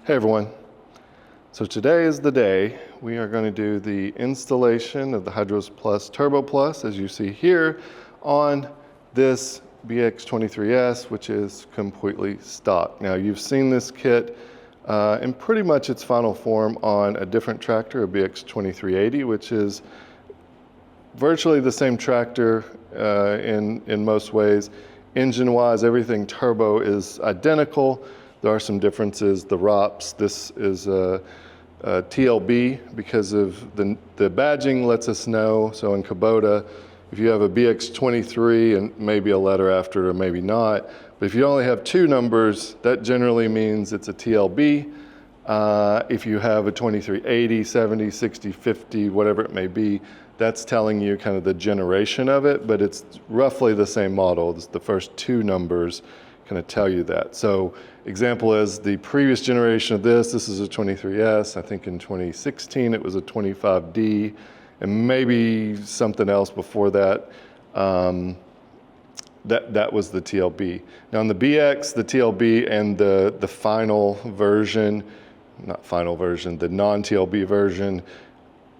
Hey everyone. So today is the day we are going to do the installation of the HydrosPlus TurboPlus, as you see here, on this BX23S, which is completely stock. Now you've seen this kit in pretty much its final form on a different tractor, a BX2380, which is virtually the same tractor in most ways. Engine-wise, everything turbo is identical. There are some differences. The ROPS, this is a TLB because of the badging lets us know. So in Kubota, if you have a BX23 and maybe a letter after it or maybe not, but if you only have two numbers, that generally means it's a TLB. If you have a 2380, 70, 60, 50, whatever it may be, that's telling you kind of the generation of it, but it's roughly the same model. It's the first two numbers kind of tell you that. So example is the previous generation of this is a 23S. I think in 2016 it was a 25D, and maybe something else before that. That was the TLB. Now on the BX, the TLB and the final version, not final version, the non-TLB version,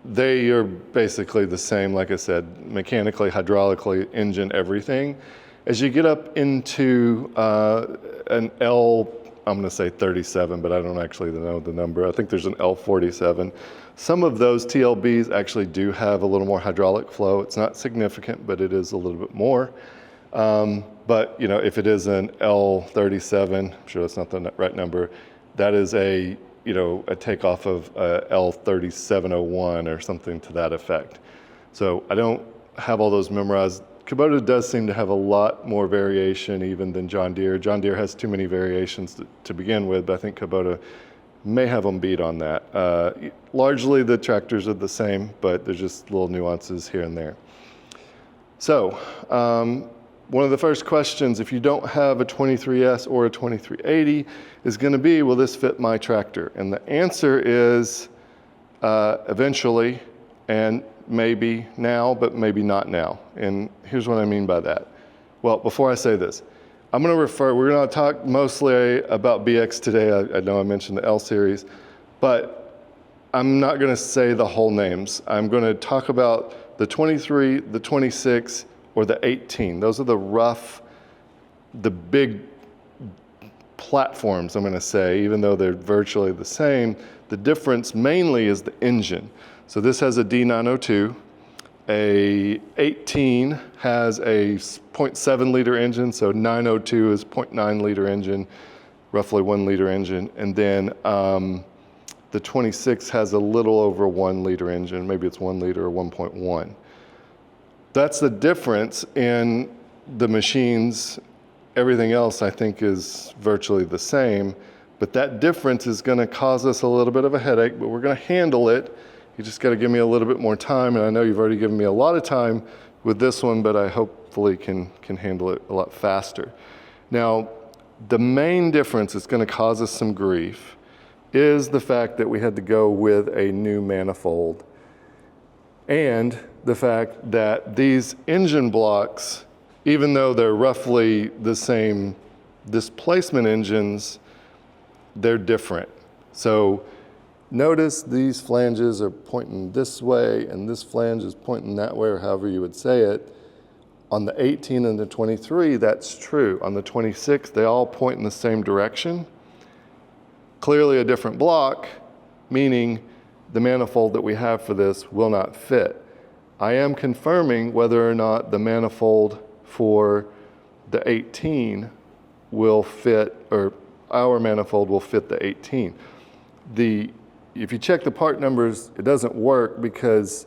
they are basically the same, like I said, mechanically, hydraulically, engine, everything. As you get up into an L, I'm gonna say 37, but I don't actually know the number. I think there's an L47. Some of those TLBs actually do have a little more hydraulic flow. It's not significant, but it is a little bit more. But you know, if it is an L37, I'm sure that's not the right number, that is a takeoff of L3701 or something to that effect. So I don't have all those memorized. Kubota does seem to have a lot more variation even than John Deere. John Deere has too many variations to begin with, but I think Kubota may have them beat on that. Largely the tractors are the same, but there's just little nuances here and there. So one of the first questions, if you don't have a 23S or a 2380, is gonna be, will this fit my tractor? And the answer is eventually, and maybe now, but maybe not now. And here's what I mean by that. Well, before I say this, we're gonna talk mostly about BX today. I know I mentioned the L series, but I'm not gonna say the whole names. I'm gonna talk about the 23, the 26, or the 18. Those are the big platforms, I'm gonna say, even though they're virtually the same. The difference mainly is the engine. So this has a D902, a 18 has a 0.7 liter engine, so 902 is 0.9 liter engine, roughly 1 liter engine, and then the 26 has a little over 1 liter engine, maybe it's 1 liter or 1.1. That's the difference in the machines. Everything else I think is virtually the same, but that difference is gonna cause us a little bit of a headache, but we're gonna handle it. You just gotta give me a little bit more time, and I know you've already given me a lot of time with this one, but I hopefully can handle it a lot faster. Now, the main difference that's gonna cause us some grief is the fact that we had to go with a new manifold, and the fact that these engine blocks, even though they're roughly the same displacement engines, they're different. So notice these flanges are pointing this way and this flange is pointing that way, or however you would say it. On the 18 and the 23, that's true. On the 26, they all point in the same direction. Clearly a different block, meaning the manifold that we have for this will not fit. I am confirming whether or not the manifold for the 18 will fit, or our manifold will fit the 18. If you check the part numbers, it doesn't work because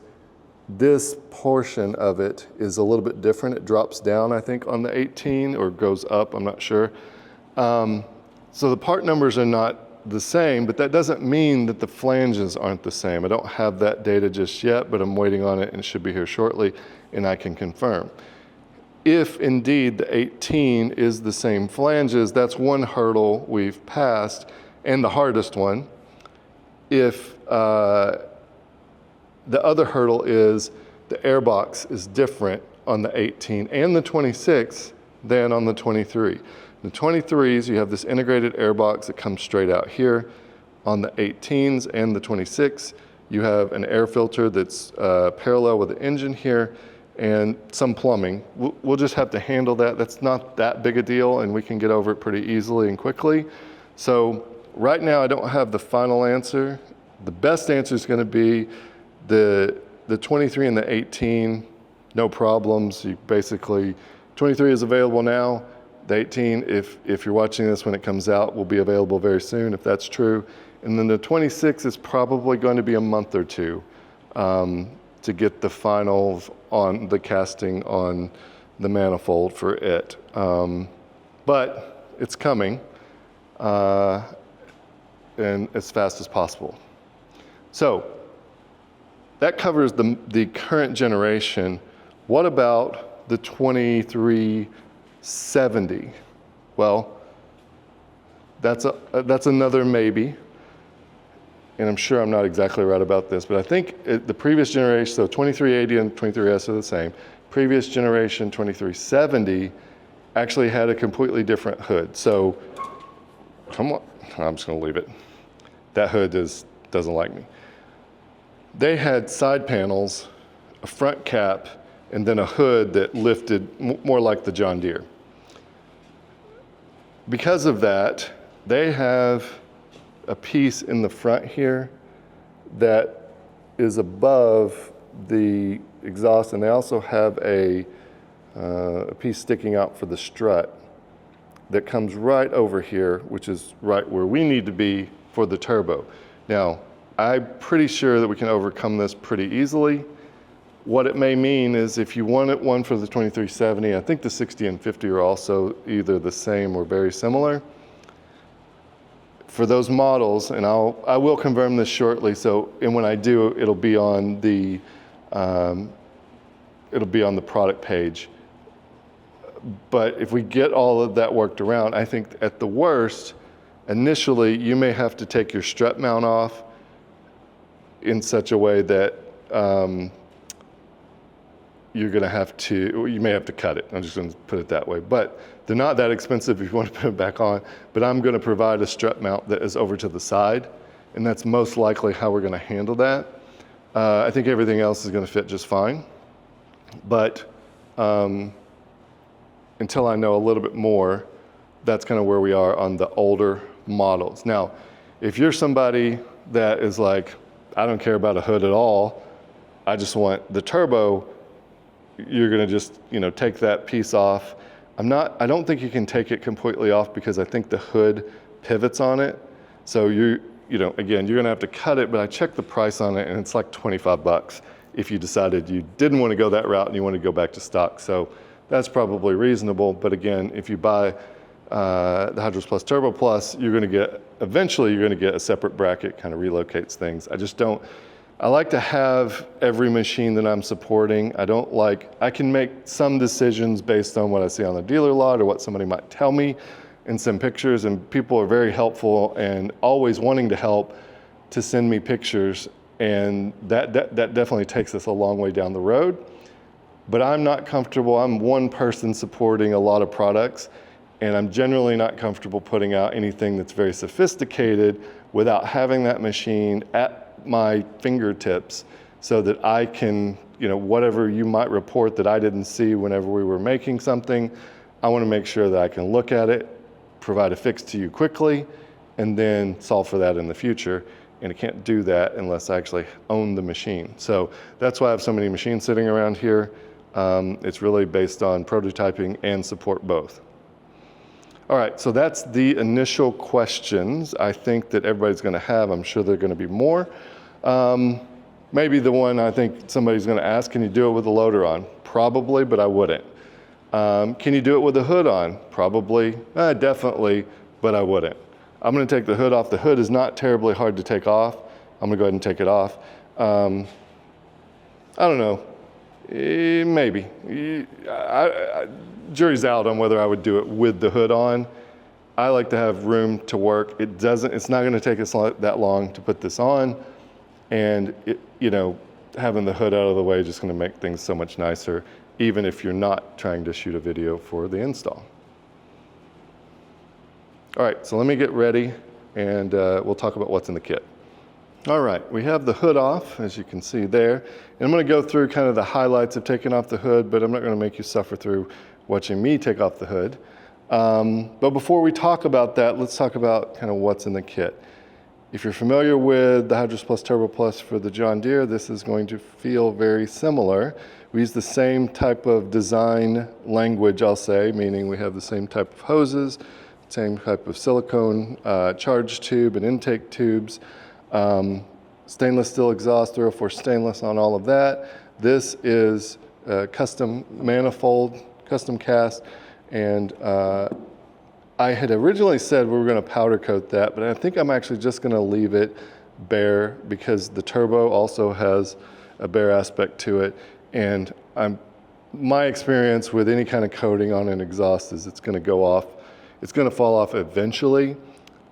this portion of it is a little bit different. It drops down, I think, on the 18, or goes up, I'm not sure. So the part numbers are not the same, but that doesn't mean that the flanges aren't the same. I don't have that data just yet, but I'm waiting on it and it should be here shortly, and I can confirm. If indeed the 18 is the same flanges, that's one hurdle we've passed, and the hardest one. If the other hurdle is the airbox is different on the 18 and the 26 than on the 23. The 23s, you have this integrated airbox that comes straight out here. On the 18s and the 26, you have an air filter that's parallel with the engine here and some plumbing. We'll just have to handle that. That's not that big a deal, and we can get over it pretty easily and quickly. So right now I don't have the final answer. The best answer is going to be the 23 and the 18, no problems. You basically, 23 is available now. The 18, if you're watching this when it comes out, will be available very soon, if that's true. And then the 26 is probably going to be a month or two to get the finals on the casting on the manifold for it. But it's coming, and as fast as possible. So that covers the current generation. What about the 2370? Well, that's another maybe. And I'm sure I'm not exactly right about this, but I think the previous generation, so 2380 and 23S are the same. Previous generation, 2370, actually had a completely different hood. So, come on, I'm just gonna leave it. That hood doesn't like me. They had side panels, a front cap, and then a hood that lifted more like the John Deere. Because of that, they have a piece in the front here that is above the exhaust, and they also have a piece sticking out for the strut that comes right over here, which is right where we need to be for the turbo. Now, I'm pretty sure that we can overcome this pretty easily. What it may mean is if you wanted one for the 2370, I think the 60 and 50 are also either the same or very similar. For those models, and I will confirm this shortly, and when I do, it'll be on the product page. But if we get all of that worked around, I think at the worst, initially, you may have to take your strut mount off in such a way that you may have to cut it. I'm just gonna put it that way. But they're not that expensive if you want to put it back on, but I'm gonna provide a strut mount that is over to the side, and that's most likely how we're gonna handle that. I think everything else is gonna fit just fine. But until I know a little bit more, that's kind of where we are on the older models. Now, if you're somebody that is like, I don't care about a hood at all, I just want the turbo, you're gonna just take that piece off. I don't think you can take it completely off because I think the hood pivots on it. So again, you're gonna have to cut it, but I checked the price on it and it's like 25 bucks if you decided you didn't want to go that route and you want to go back to stock. So that's probably reasonable. But again, if you buy the HydrosPlus Turbo Plus, eventually you're gonna get a separate bracket, kind of relocates things. I like to have every machine that I'm supporting. I can make some decisions based on what I see on the dealer lot or what somebody might tell me and send pictures, and people are very helpful and always wanting to help to send me pictures, and that definitely takes us a long way down the road. But I'm not comfortable, I'm one person supporting a lot of products, and I'm generally not comfortable putting out anything that's very sophisticated without having that machine at my fingertips so that I can, whatever you might report that I didn't see whenever we were making something, I want to make sure that I can look at it, provide a fix to you quickly, and then solve for that in the future. And I can't do that unless I actually own the machine. So that's why I have so many machines sitting around here. It's really based on prototyping and support both. All right, so that's the initial questions I think that everybody's gonna have. I'm sure there are gonna be more. Maybe the one I think somebody's gonna ask, can you do it with the loader on? Probably, but I wouldn't. Can you do it with the hood on? Probably, definitely, but I wouldn't. I'm gonna take the hood off. The hood is not terribly hard to take off. I'm gonna go ahead and take it off. I don't know, maybe. Jury's out on whether I would do it with the hood on. I like to have room to work. It's not gonna take us that long to put this on. And having the hood out of the way is just gonna make things so much nicer, even if you're not trying to shoot a video for the install. All right, so let me get ready and we'll talk about what's in the kit. All right, we have the hood off, as you can see there. And I'm going to go through kind of the highlights of taking off the hood, but I'm not going to make you suffer through watching me take off the hood. But before we talk about that, let's talk about kind of what's in the kit. If you're familiar with the HydrosPlus TurboPlus for the John Deere, this is going to feel very similar. We use the same type of design language, I'll say, meaning we have the same type of hoses, same type of silicone charge tube and intake tubes. Stainless steel exhaust, 304 stainless on all of that. This is a custom manifold, custom cast, and I had originally said we were going to powder coat that, but I think I'm actually just going to leave it bare because the turbo also has a bare aspect to it, and my experience with any kind of coating on an exhaust is it's going to go off, it's going to fall off eventually,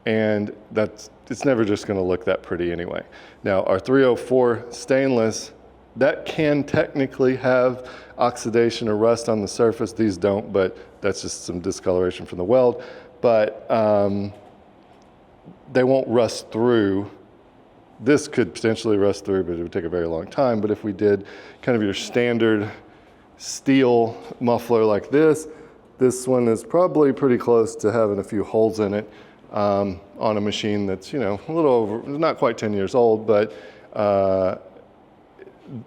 and it's never just going to look that pretty anyway. Now, our 304 stainless, that can technically have oxidation or rust on the surface. These don't, but that's just some discoloration from the weld. But they won't rust through. This could potentially rust through, but it would take a very long time. But if we did kind of your standard steel muffler like this one is probably pretty close to having a few holes in it. On a machine that's, you know, a little over, not quite 10 years old, but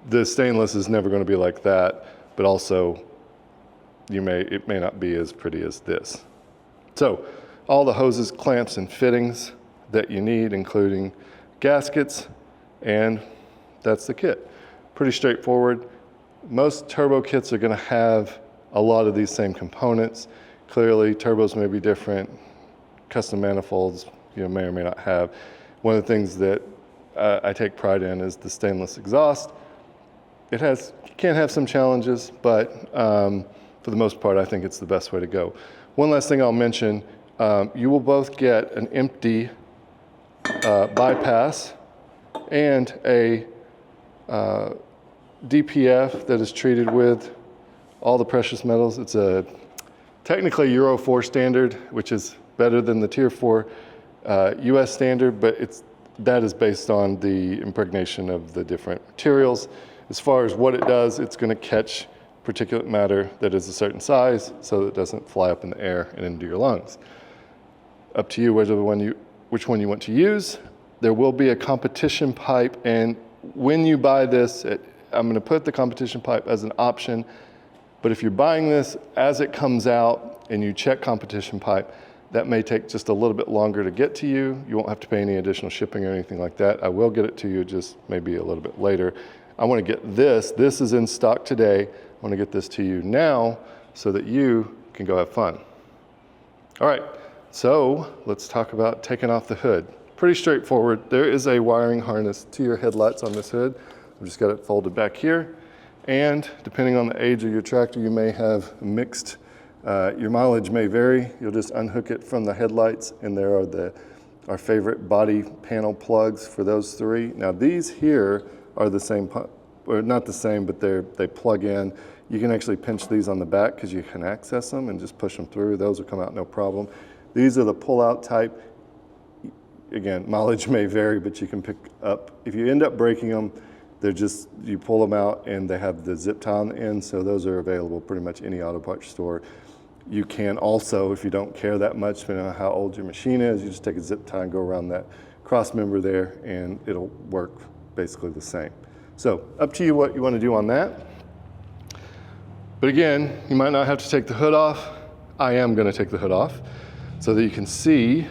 the stainless is never going to be like that, but also it may not be as pretty as this. So all the hoses, clamps, and fittings that you need, including gaskets, and that's the kit. Pretty straightforward. Most turbo kits are going to have a lot of these same components. Clearly, turbos may be different. Custom manifolds, you know, may or may not have. One of the things that I take pride in is the stainless exhaust. It can have some challenges, but for the most part, I think it's the best way to go. One last thing I'll mention, you will both get an empty bypass and a DPF that is treated with all the precious metals. It's a technically Euro 4 standard, which is better than the Tier 4 US standard, but that is based on the impregnation of the different materials. As far as what it does, it's going to catch particulate matter that is a certain size so that it doesn't fly up in the air and into your lungs. Up to you which one you want to use. There will be a competition pipe, and when you buy this, I'm going to put the competition pipe as an option, but if you're buying this as it comes out and you check competition pipe, that may take just a little bit longer to get to you. You won't have to pay any additional shipping or anything like that. I will get it to you, just maybe a little bit later. I want to get this. This is in stock today. I want to get this to you now so that you can go have fun. All right, so let's talk about taking off the hood. Pretty straightforward. There is a wiring harness to your headlights on this hood. I've just got it folded back here. And depending on the age of your tractor, you may have mixed your mileage may vary. You'll just unhook it from the headlights, and there are our favorite body panel plugs for those three. Now these here are the same, or not the same, but they plug in. You can actually pinch these on the back because you can access them and just push them through. Those will come out no problem. These are the pull-out type. Again, mileage may vary, but you can pick up. If you end up breaking them, you pull them out and they have the zip tie on the end, so those are available pretty much any auto parts store. You can also, if you don't care that much, depending on how old your machine is, you just take a zip tie and go around that cross member there, and it'll work basically the same. So up to you what you want to do on that. But again, you might not have to take the hood off. I am going to take the hood off so that you can see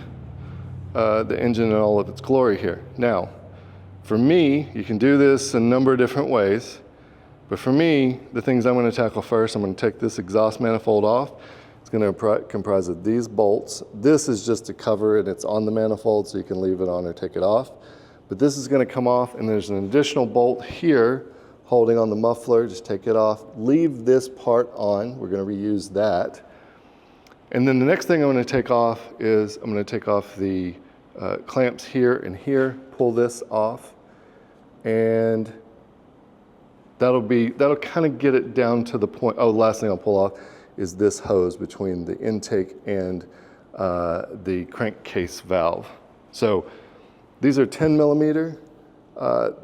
the engine in all of its glory here. Now, for me, you can do this a number of different ways, but for me, the things I'm going to tackle first, I'm going to take this exhaust manifold off. It's going to comprise of these bolts. This is just to cover it. It's on the manifold, so you can leave it on or take it off. But this is going to come off, and there's an additional bolt here holding on the muffler. Just take it off. Leave this part on. We're going to reuse that. And then the next thing I'm going to take off is I'm going to take off the clamps here and here, pull this off, and that'll kind of get it down to the point. Oh, last thing I'll pull off is this hose between the intake and the crankcase valve. So these are 10 millimeter.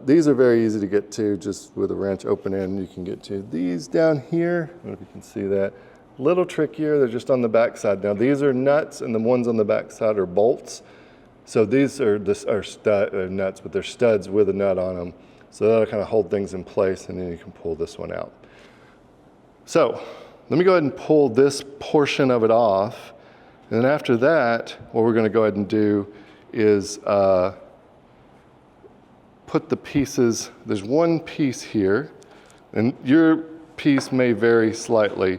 These are very easy to get to, just with a wrench open end you can get to. These down here, I don't know if you can see that, a little trickier, they're just on the back side. Now these are nuts and the ones on the back side are bolts. So these are nuts, but they're studs with a nut on them. So that'll kind of hold things in place, and then you can pull this one out. So let me go ahead and pull this portion of it off. And then after that, what we're gonna go ahead and do is put the pieces, there's one piece here, and your piece may vary slightly,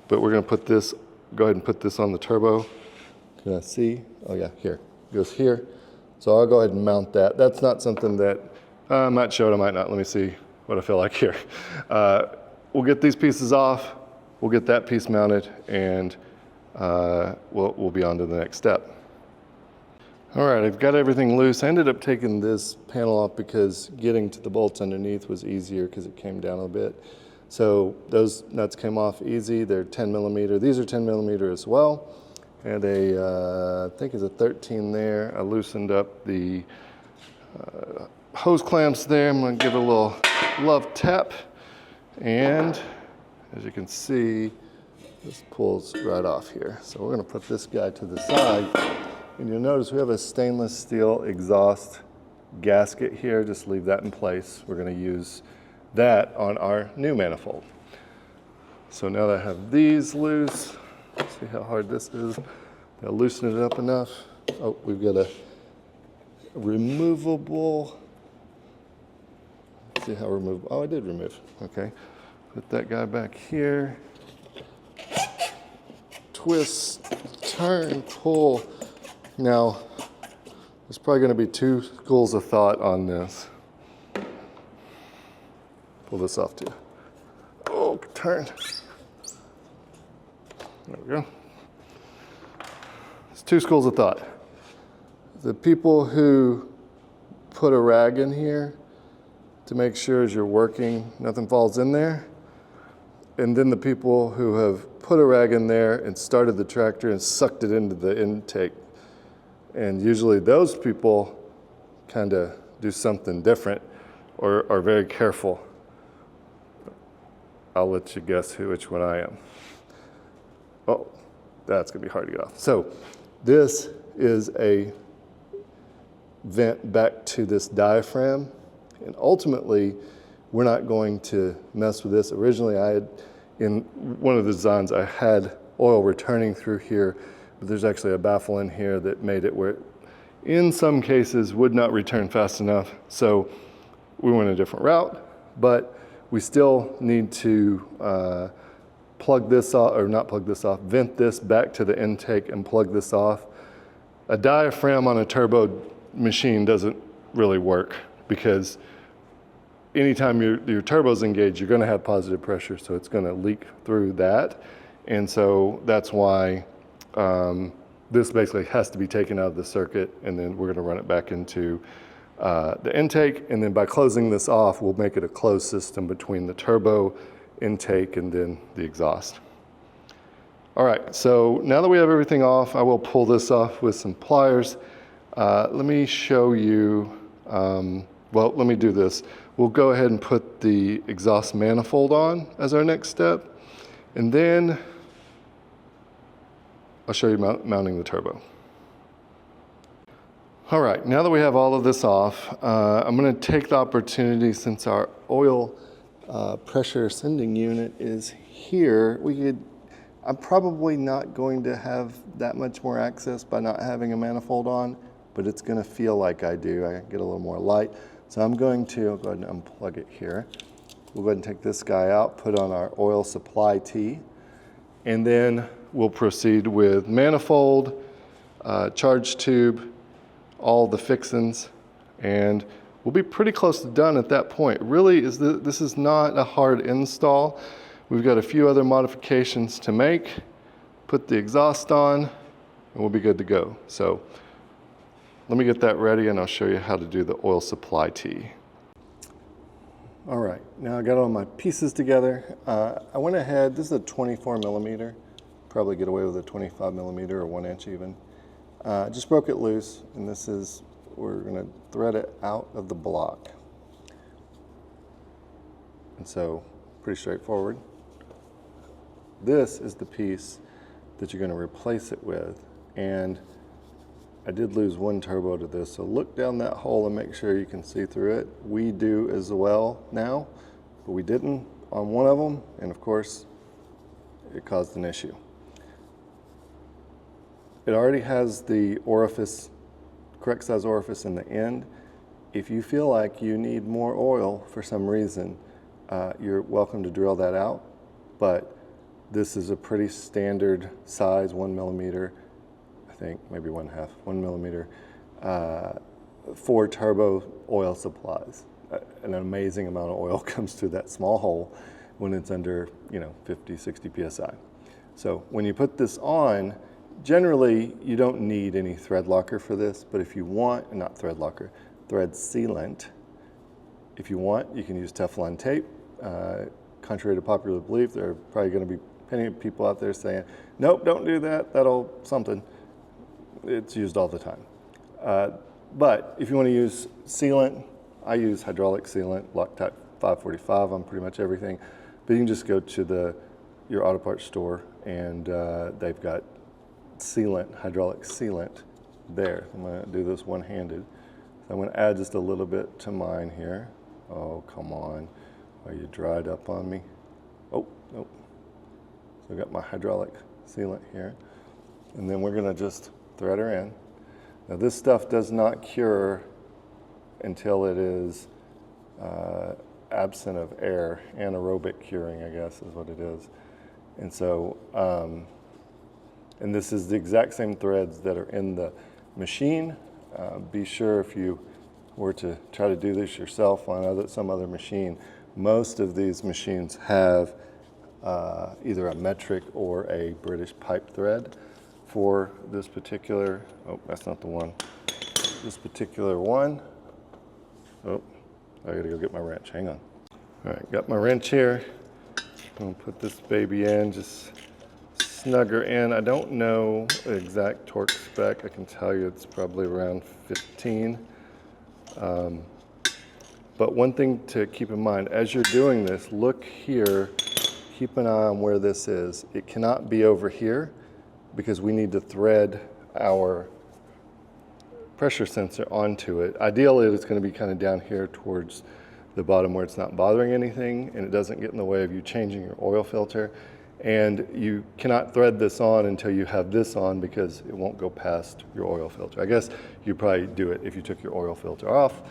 but we're gonna put this, go ahead and put this on the turbo. Can I see? Oh yeah, here, it goes here. So I'll go ahead and mount that. That's not something that, I might show it, I might not. Let me see what I feel like here. We'll get these pieces off, we'll get that piece mounted, and we'll be on to the next step. All right, I've got everything loose. I ended up taking this panel off because getting to the bolts underneath was easier because it came down a bit. So those nuts came off easy. They're 10 millimeter. These are 10 millimeter as well. And I think it's a 13 there. I loosened up the hose clamps there. I'm gonna give it a little love tap. And as you can see, this pulls right off here. So we're gonna put this guy to the side. And you'll notice we have a stainless steel exhaust gasket here. Just leave that in place. We're going to use that on our new manifold. So now that I have these loose, see how hard this is. I'll loosen it up enough. Oh, we've got a removable. Let's see how removable. Oh, I did remove. Okay. Put that guy back here. Twist, turn, pull. Now, there's probably going to be two schools of thought on this. Pull this off too. Oh, turn. There we go. There's two schools of thought. The people who put a rag in here to make sure as you're working, nothing falls in there. And then the people who have put a rag in there and started the tractor and sucked it into the intake. And usually those people kind of do something different or are very careful. I'll let you guess which one I am. Oh, that's gonna be hard to get off. So this is a vent back to this diaphragm. And ultimately, we're not going to mess with this. Originally, in one of the designs, I had oil returning through here. But there's actually a baffle in here that made it where it, in some cases, would not return fast enough. So we went a different route, but we still need to plug this off, or not plug this off, vent this back to the intake and plug this off. A diaphragm on a turbo machine doesn't really work because anytime your turbo's engaged, you're gonna have positive pressure, so it's gonna leak through that. And so that's why this basically has to be taken out of the circuit, and then we're gonna run it back into the intake, and then by closing this off, we'll make it a closed system between the turbo intake and then the exhaust. All right, so now that we have everything off, I will pull this off with some pliers. Let me show you, well, let me do this. We'll go ahead and put the exhaust manifold on as our next step, and then I'll show you mounting the turbo. All right, now that we have all of this off, I'm gonna take the opportunity, since our oil pressure sending unit is here, I'm probably not going to have that much more access by not having a manifold on, but it's gonna feel like I do. I get a little more light. So I'm going to go ahead and unplug it here. We'll go ahead and take this guy out, put on our oil supply tee, and then we'll proceed with manifold, charge tube, all the fixins, and we'll be pretty close to done at that point. Really, this is not a hard install. We've got a few other modifications to make, put the exhaust on, and we'll be good to go. So let me get that ready and I'll show you how to do the oil supply tee. All right, now I got all my pieces together. I went ahead, this is a 24 millimeter, probably get away with a 25 millimeter or 1 inch even. Just broke it loose, and we're gonna thread it out of the block. And so, pretty straightforward. This is the piece that you're gonna replace it with. And I did lose one turbo to this, so look down that hole and make sure you can see through it. We do as well now, but we didn't on one of them, and of course, it caused an issue. It already has the orifice, correct size orifice in the end. If you feel like you need more oil for some reason, you're welcome to drill that out, but this is a pretty standard size, 1 millimeter, I think, maybe 1/2, 1 millimeter, for turbo oil supplies. An amazing amount of oil comes through that small hole when it's under, 50, 60 PSI. So when you put this on, generally you don't need any thread locker for this, but if you want, not thread locker, thread sealant, if you want, you can use Teflon tape. Contrary to popular belief, there are probably going to be plenty of people out there saying, nope, don't do that, that'll something. It's used all the time. But if you want to use sealant, I use hydraulic sealant, Loctite 545 on pretty much everything. But you can just go to your auto parts store, and they've got sealant, hydraulic sealant there. I'm going to do this one-handed. So I'm going to add just a little bit to mine here. Oh, come on. Are you dried up on me? Oh, nope. So I've got my hydraulic sealant here. And then we're going to just thread her in. Now this stuff does not cure until it is absent of air. Anaerobic curing, I guess, is what it is. And so, and this is the exact same threads that are in the machine. Be sure if you were to try to do this yourself on some other machine, most of these machines have either a metric or a British pipe thread for this particular, oh, that's not the one. This particular one, oh, I gotta go get my wrench, hang on. All right, got my wrench here. I'm gonna put this baby in, just snug her in. I don't know the exact torque spec. I can tell you it's probably around 15. But one thing to keep in mind, as you're doing this, look here, keep an eye on where this is. It cannot be over here because we need to thread our pressure sensor onto it. Ideally, it's going to be kind of down here towards the bottom where it's not bothering anything and it doesn't get in the way of you changing your oil filter. And you cannot thread this on until you have this on because it won't go past your oil filter. I guess you'd probably do it if you took your oil filter off,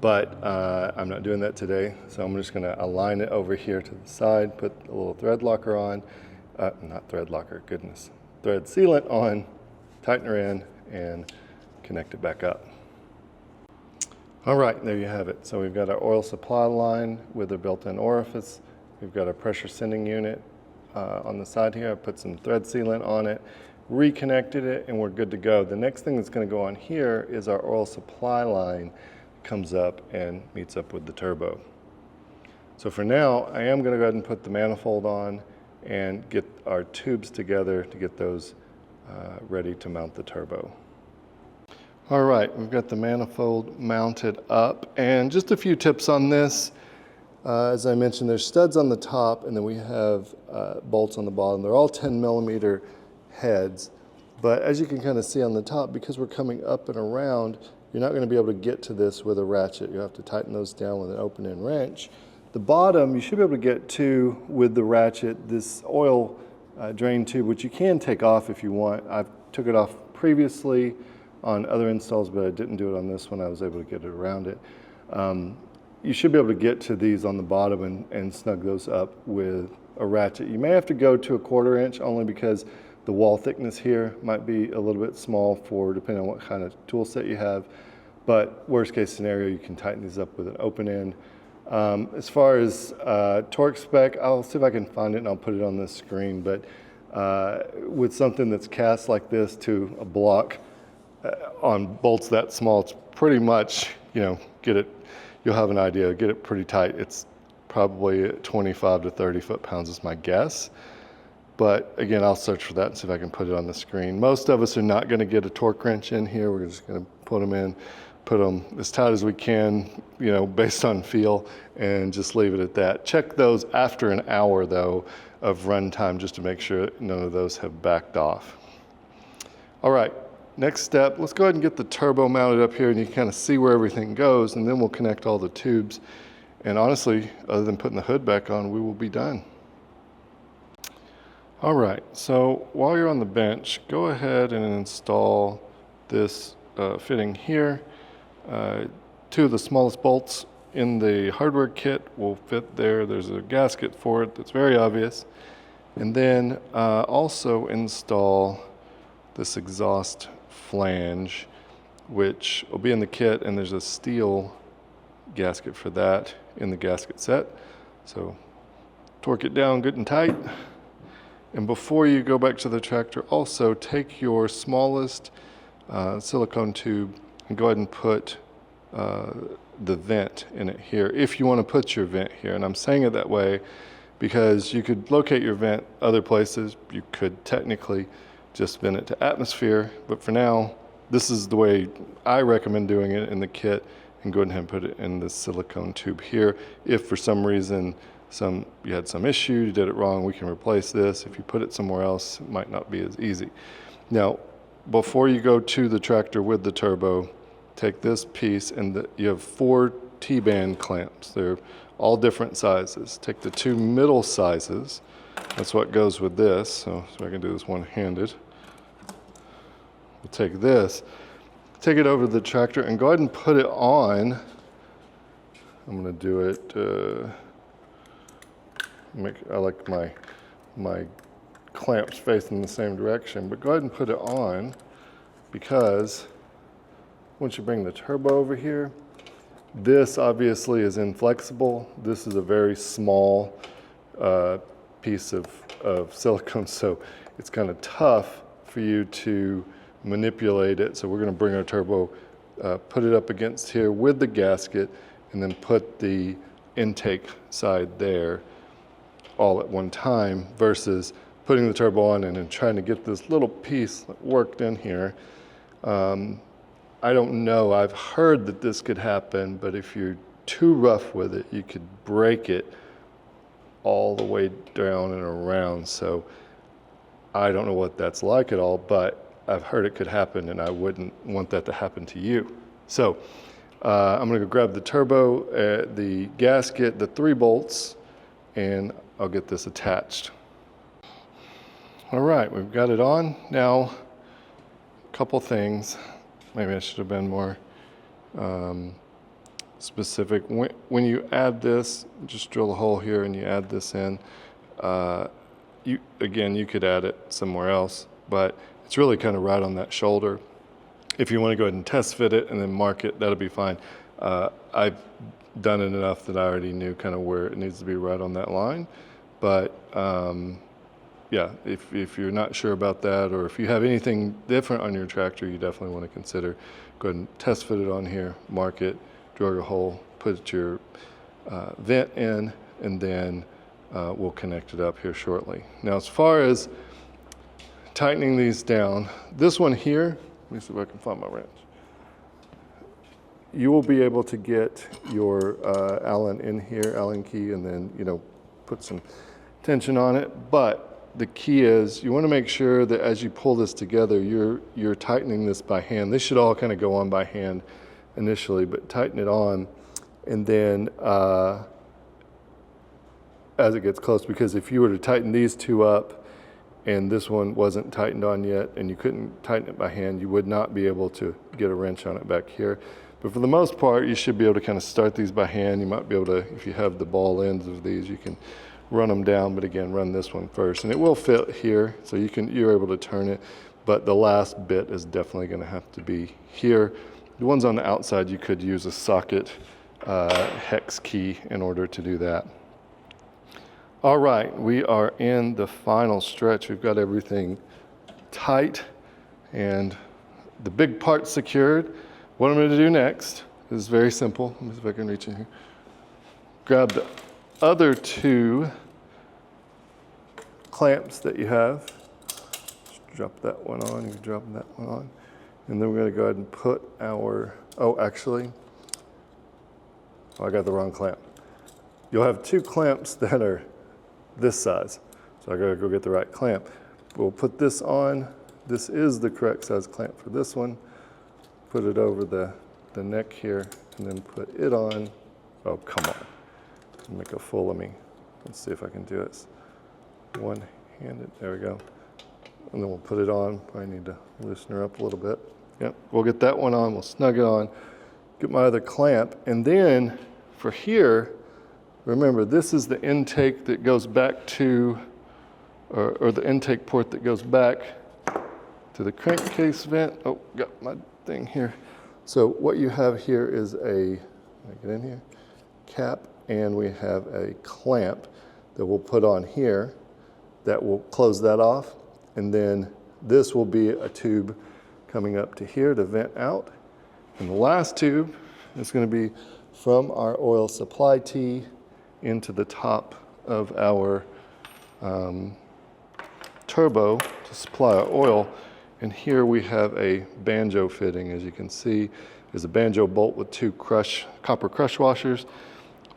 but I'm not doing that today. So I'm just gonna align it over here to the side, put a little thread locker on, not thread locker, goodness, thread sealant on, tighten her in, and connect it back up. All right, there you have it. So we've got our oil supply line with a built-in orifice. We've got a pressure sending unit on the side here. I put some thread sealant on it, reconnected it, and we're good to go. The next thing that's going to go on here is our oil supply line comes up and meets up with the turbo. So for now, I am going to go ahead and put the manifold on and get our tubes together to get those ready to mount the turbo. All right, we've got the manifold mounted up, and just a few tips on this. As I mentioned, there's studs on the top, and then we have bolts on the bottom. They're all 10 millimeter heads, but as you can kind of see on the top, because we're coming up and around, you're not going to be able to get to this with a ratchet. You have to tighten those down with an open-end wrench. The bottom, you should be able to get to with the ratchet, this oil drain tube, which you can take off if you want. I took it off previously on other installs, but I didn't do it on this one. I was able to get it around it. You should be able to get to these on the bottom and snug those up with a ratchet. You may have to go to a 1/4 inch only because the wall thickness here might be a little bit small for depending on what kind of tool set you have. But worst case scenario, you can tighten these up with an open end. As far as torque spec, I'll see if I can find it and I'll put it on this screen. But with something that's cast like this to a block on bolts that small, it's pretty much, get it. You'll have an idea, get it pretty tight. It's probably 25 to 30 foot-pounds is my guess. But again, I'll search for that and see if I can put it on the screen. Most of us are not going to get a torque wrench in here. We're just going to put them as tight as we can, you know, based on feel, and just leave it at that. Check those after an hour though of run time, just to make sure none of those have backed off. All right, next step, let's go ahead and get the turbo mounted up here, and you can kind of see where everything goes, and then we'll connect all the tubes. And honestly, other than putting the hood back on, we will be done. All right, so while you're on the bench, go ahead and install this fitting here. Two of the smallest bolts in the hardware kit will fit there. There's a gasket for it that's very obvious. And then also install this exhaust flange, which will be in the kit, and there's a steel gasket for that in the gasket set. So torque it down good and tight. And before you go back to the tractor, also take your smallest silicone tube and go ahead and put the vent in it here, if you want to put your vent here. And I'm saying it that way because you could locate your vent other places. You could technically just vent it to atmosphere, but for now, this is the way I recommend doing it in the kit, and go ahead and put it in the silicone tube here. If for some reason you had some issue, you did it wrong, we can replace this. If you put it somewhere else, it might not be as easy. Now, before you go to the tractor with the turbo, take this piece, and you have 4 T-band clamps. They're all different sizes. Take the 2 middle sizes. That's what goes with this. So I can do this one-handed. We'll take this, take it over to the tractor, and go ahead and put it on. I'm going to do it. I like my clamps facing the same direction, but go ahead and put it on, because once you bring the turbo over here, this obviously is inflexible. This is a very small piece of silicone, so it's kind of tough for you to manipulate it. So we're going to bring our turbo, put it up against here with the gasket, and then put the intake side there all at one time, versus putting the turbo on and then trying to get this little piece worked in here. I don't know, I've heard that this could happen, but if you're too rough with it, you could break it all the way down and around. So I don't know what that's like at all, but I've heard it could happen, and I wouldn't want that to happen to you. So I'm gonna go grab the turbo, the gasket, the 3 bolts, and I'll get this attached. All right, we've got it on. Now, a couple things. Maybe I should have been more specific. When you add this, just drill a hole here and you add this in. You could add it somewhere else, but it's really kind of right on that shoulder. If you want to go ahead and test fit it and then mark it, that'll be fine. I've done it enough that I already knew kind of where it needs to be, right on that line. But yeah, if you're not sure about that, or if you have anything different on your tractor, you definitely want to consider go ahead and test fit it on here, mark it, drill a hole, put your vent in, and then we'll connect it up here shortly. Now, as far as tightening these down, this one here, let me see if I can find my wrench. You will be able to get your Allen in here, Allen key, and then put some tension on it. But the key is you want to make sure that as you pull this together, you're tightening this by hand. This should all kind of go on by hand initially, but tighten it on, and then as it gets close, because if you were to tighten these 2 up and this one wasn't tightened on yet and you couldn't tighten it by hand, you would not be able to get a wrench on it back here. But for the most part, you should be able to kind of start these by hand. You might be able to, if you have the ball ends of these, you can run them down, but again, run this one first. And it will fit here, so you're able to turn it, but the last bit is definitely gonna have to be here. The ones on the outside, you could use a socket hex key in order to do that. All right, we are in the final stretch. We've got everything tight and the big part secured. What I'm gonna do next is very simple. Let me see if I can reach in here. Grab the other 2 clamps that you have. Just drop that one on, you drop that one on. And then we're gonna go ahead and put our, oh, actually, I got the wrong clamp. You'll have two clamps that are this size. So I gotta go get the right clamp. We'll put this on. This is the correct size clamp for this one. Put it over the neck here and then put it on. Oh, come on. Make a fool of me. Let's see if I can do it. One-handed, there we go. And then we'll put it on. Probably need to loosen her up a little bit. Yep, we'll get that one on, we'll snug it on, get my other clamp, and then for here, remember this is the intake that goes back to, or the intake port that goes back to the crankcase vent. Oh, got my thing here. So what you have here is a, get in here, cap, and we have a clamp that we'll put on here that will close that off, and then this will be a tube coming up to here to vent out. And the last tube is going to be from our oil supply tee into the top of our turbo to supply our oil. And here we have a banjo fitting. As you can see, there's a banjo bolt with two copper crush washers.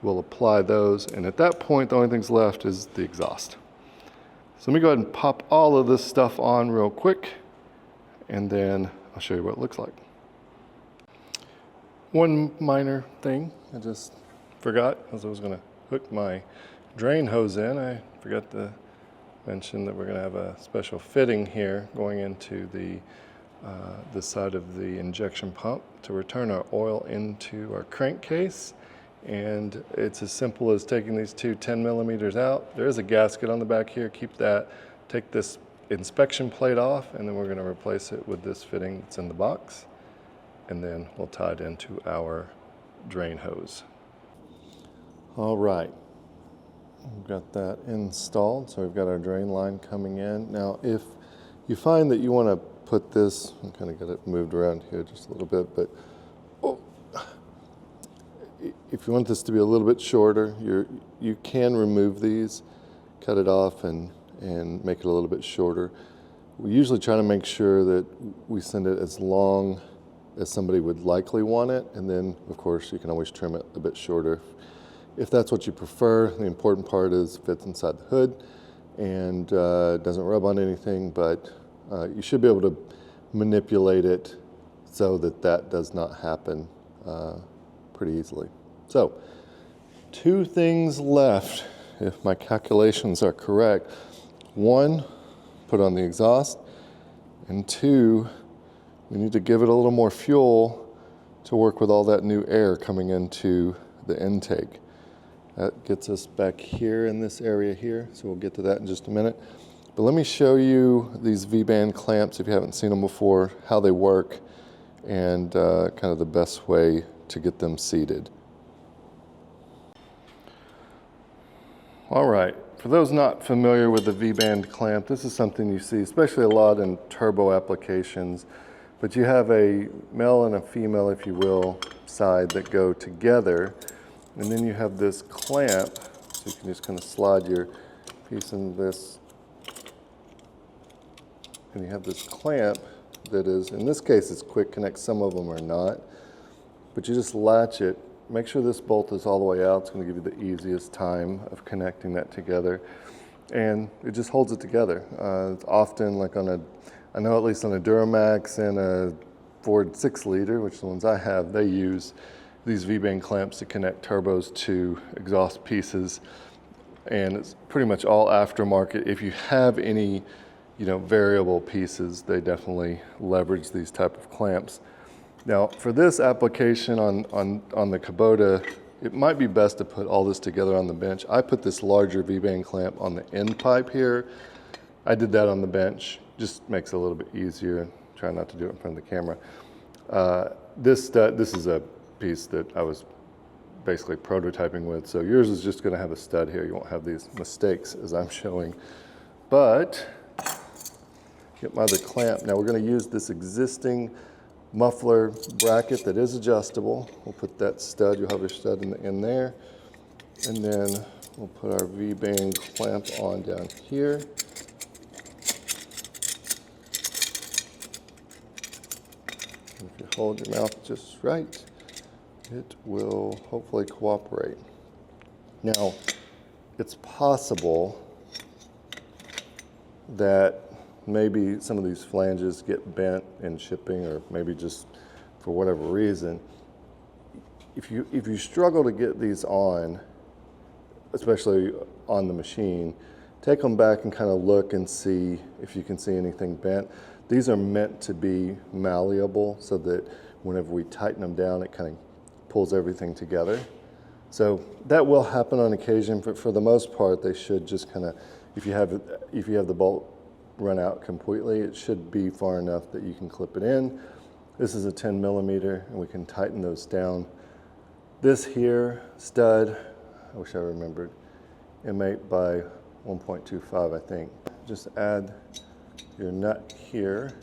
We'll apply those, and at that point, the only thing's left is the exhaust. So let me go ahead and pop all of this stuff on real quick, and then I'll show you what it looks like. One minor thing I just forgot, as I was gonna hook my drain hose in, I forgot to mention that we're gonna have a special fitting here going into the side of the injection pump to return our oil into our crankcase. And it's as simple as taking these two 10 millimeters out. There is a gasket on the back here, keep that. Take this inspection plate off, and then we're gonna replace it with this fitting that's in the box. And then we'll tie it into our drain hose. All right, we've got that installed. So we've got our drain line coming in. Now, if you find that you wanna put this, I'm kind of got it moved around here just a little bit, but if you want this to be a little bit shorter, you can remove these, cut it off and make it a little bit shorter. We usually try to make sure that we send it as long as somebody would likely want it, and then of course you can always trim it a bit shorter if that's what you prefer. The important part is it fits inside the hood and doesn't rub on anything, but you should be able to manipulate it so that that does not happen pretty easily. So, two things left, if my calculations are correct. One, put on the exhaust, and two, we need to give it a little more fuel to work with all that new air coming into the intake. That gets us back here in this area here, so we'll get to that in just a minute. But let me show you these V-band clamps, if you haven't seen them before, how they work, and kind of the best way to get them seated. All right, for those not familiar with the V-band clamp, this is something you see especially a lot in turbo applications, but you have a male and a female, if you will, side that go together, and then you have this clamp, so you can just kind of slide your piece in this, and you have this clamp that is, in this case it's quick connect, some of them are not, but you just latch it. Make sure this bolt is all the way out. It's going to give you the easiest time of connecting that together. And it just holds it together. It's often like on I know at least on a Duramax and a Ford 6-liter, which the ones I have, they use these V-band clamps to connect turbos to exhaust pieces. And it's pretty much all aftermarket. If you have any, variable pieces, they definitely leverage these type of clamps. Now, for this application on the Kubota, it might be best to put all this together on the bench. I put this larger V-band clamp on the end pipe here. I did that on the bench. Just makes it a little bit easier. Try not to do it in front of the camera. This is a piece that I was basically prototyping with. So yours is just gonna have a stud here. You won't have these mistakes as I'm showing. But, get my other clamp. Now we're gonna use this existing muffler bracket that is adjustable. We'll put that stud, you'll have your stud in there. And then we'll put our V-band clamp on down here. hold your mouth just right, it will hopefully cooperate. Now, it's possible that maybe some of these flanges get bent in shipping, or maybe just for whatever reason. If you struggle to get these on, especially on the machine, take them back and kind of look and see if you can see anything bent. These are meant to be malleable so that whenever we tighten them down, it kind of pulls everything together. So that will happen on occasion, but for the most part, they should just kind of, if you have the bolt run out completely, it should be far enough that you can clip it in. This is a 10 millimeter, and we can tighten those down. This here, stud, I wish I remembered, M8 by 1.25, I think. Just add your nut here,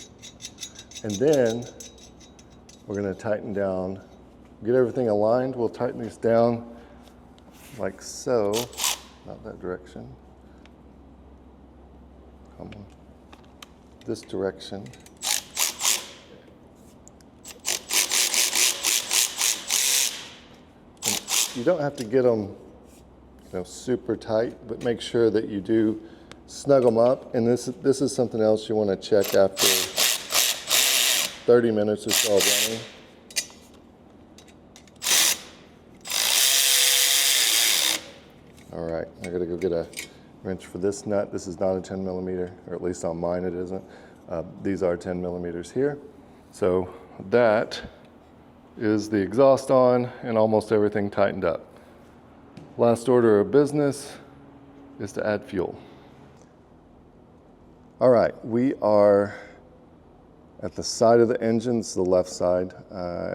and then we're gonna tighten down, get everything aligned. We'll tighten these down like so, not that direction. Come on. This direction. And you don't have to get them, super tight, but make sure that you do snug them up. And this is something else you want to check after 30 minutes or so of running. All right, I gotta go get a wrench for this nut. This is not a 10 millimeter, or at least on mine it isn't. These are 10 millimeters here. So that is the exhaust on and almost everything tightened up. Last order of business is to add fuel. All right, we are at the side of the engine. This is the left side.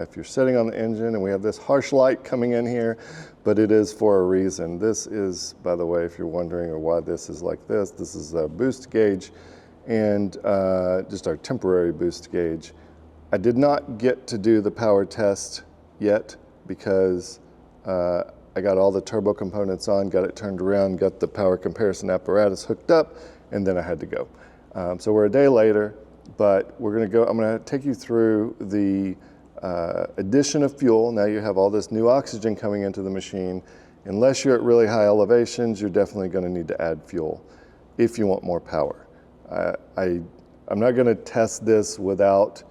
If you're sitting on the engine, and we have this harsh light coming in here, but it is for a reason. This is, by the way, if you're wondering or why this is like this is a boost gauge, and just our temporary boost gauge. I did not get to do the power test yet because I got all the turbo components on, got it turned around, got the power comparison apparatus hooked up, and then I had to go. So we're a day later, but I'm gonna take you through the addition of fuel. Now you have all this new oxygen coming into the machine. Unless you're at really high elevations, you're definitely gonna need to add fuel if you want more power. I'm not gonna test this without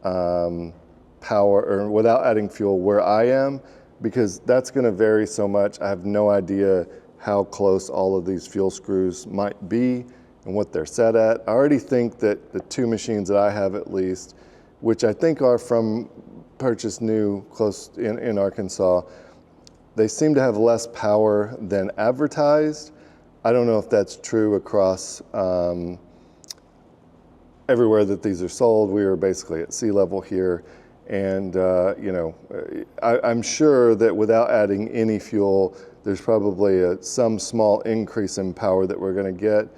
power or without adding fuel where I am, because that's gonna vary so much. I have no idea how close all of these fuel screws might be and what they're set at. I already think that the two machines that I have at least, which I think are from purchased new close in Arkansas, they seem to have less power than advertised. I don't know if that's true across everywhere that these are sold. We are basically at sea level here. And I'm sure that without adding any fuel, there's probably some small increase in power that we're gonna get,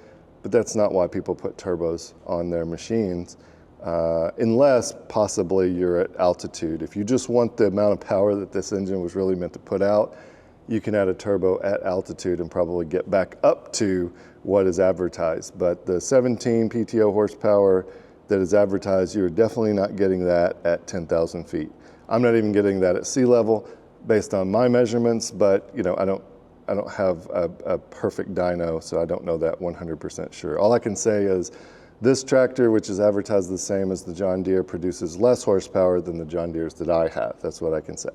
but that's not why people put turbos on their machines, unless possibly you're at altitude. If you just want the amount of power that this engine was really meant to put out, you can add a turbo at altitude and probably get back up to what is advertised. But the 17 PTO horsepower that is advertised, you're definitely not getting that at 10,000 feet. I'm not even getting that at sea level based on my measurements, but I don't have a perfect dyno, so I don't know that 100% sure. All I can say is this tractor, which is advertised the same as the John Deere, produces less horsepower than the John Deeres that I have. That's what I can say.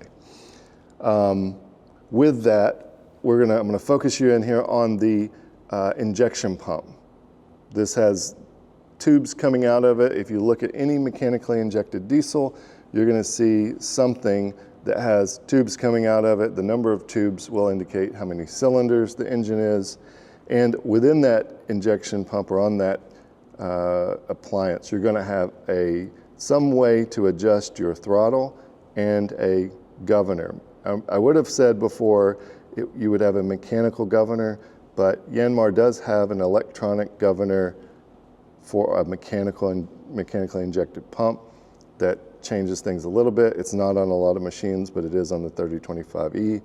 With that, I'm gonna focus you in here on the injection pump. This has tubes coming out of it. If you look at any mechanically injected diesel, you're gonna see something that has tubes coming out of it. The number of tubes will indicate how many cylinders the engine is. And within that injection pump or on that appliance, you're gonna have some way to adjust your throttle and a governor. I would have said before you would have a mechanical governor, but Yanmar does have an electronic governor for a mechanically injected pump that changes things a little bit. It's not on a lot of machines, but it is on the 3025E.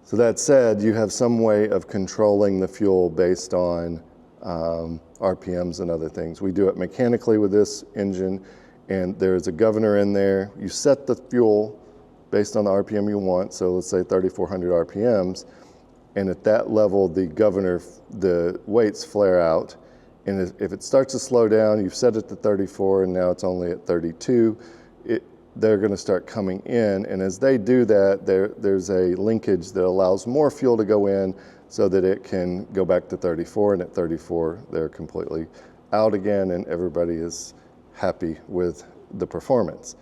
So that said, you have some way of controlling the fuel based on RPMs and other things. We do it mechanically with this engine, and there's a governor in there. You set the fuel based on the RPM you want, so let's say 3,400 RPMs, and at that level, the weights flare out, and if it starts to slow down, you've set it to 34, and now it's only at 32, they're gonna start coming in, and as they do that, there's a linkage that allows more fuel to go in so that it can go back to 34, and at 34, they're completely out again, and everybody is happy with the performance.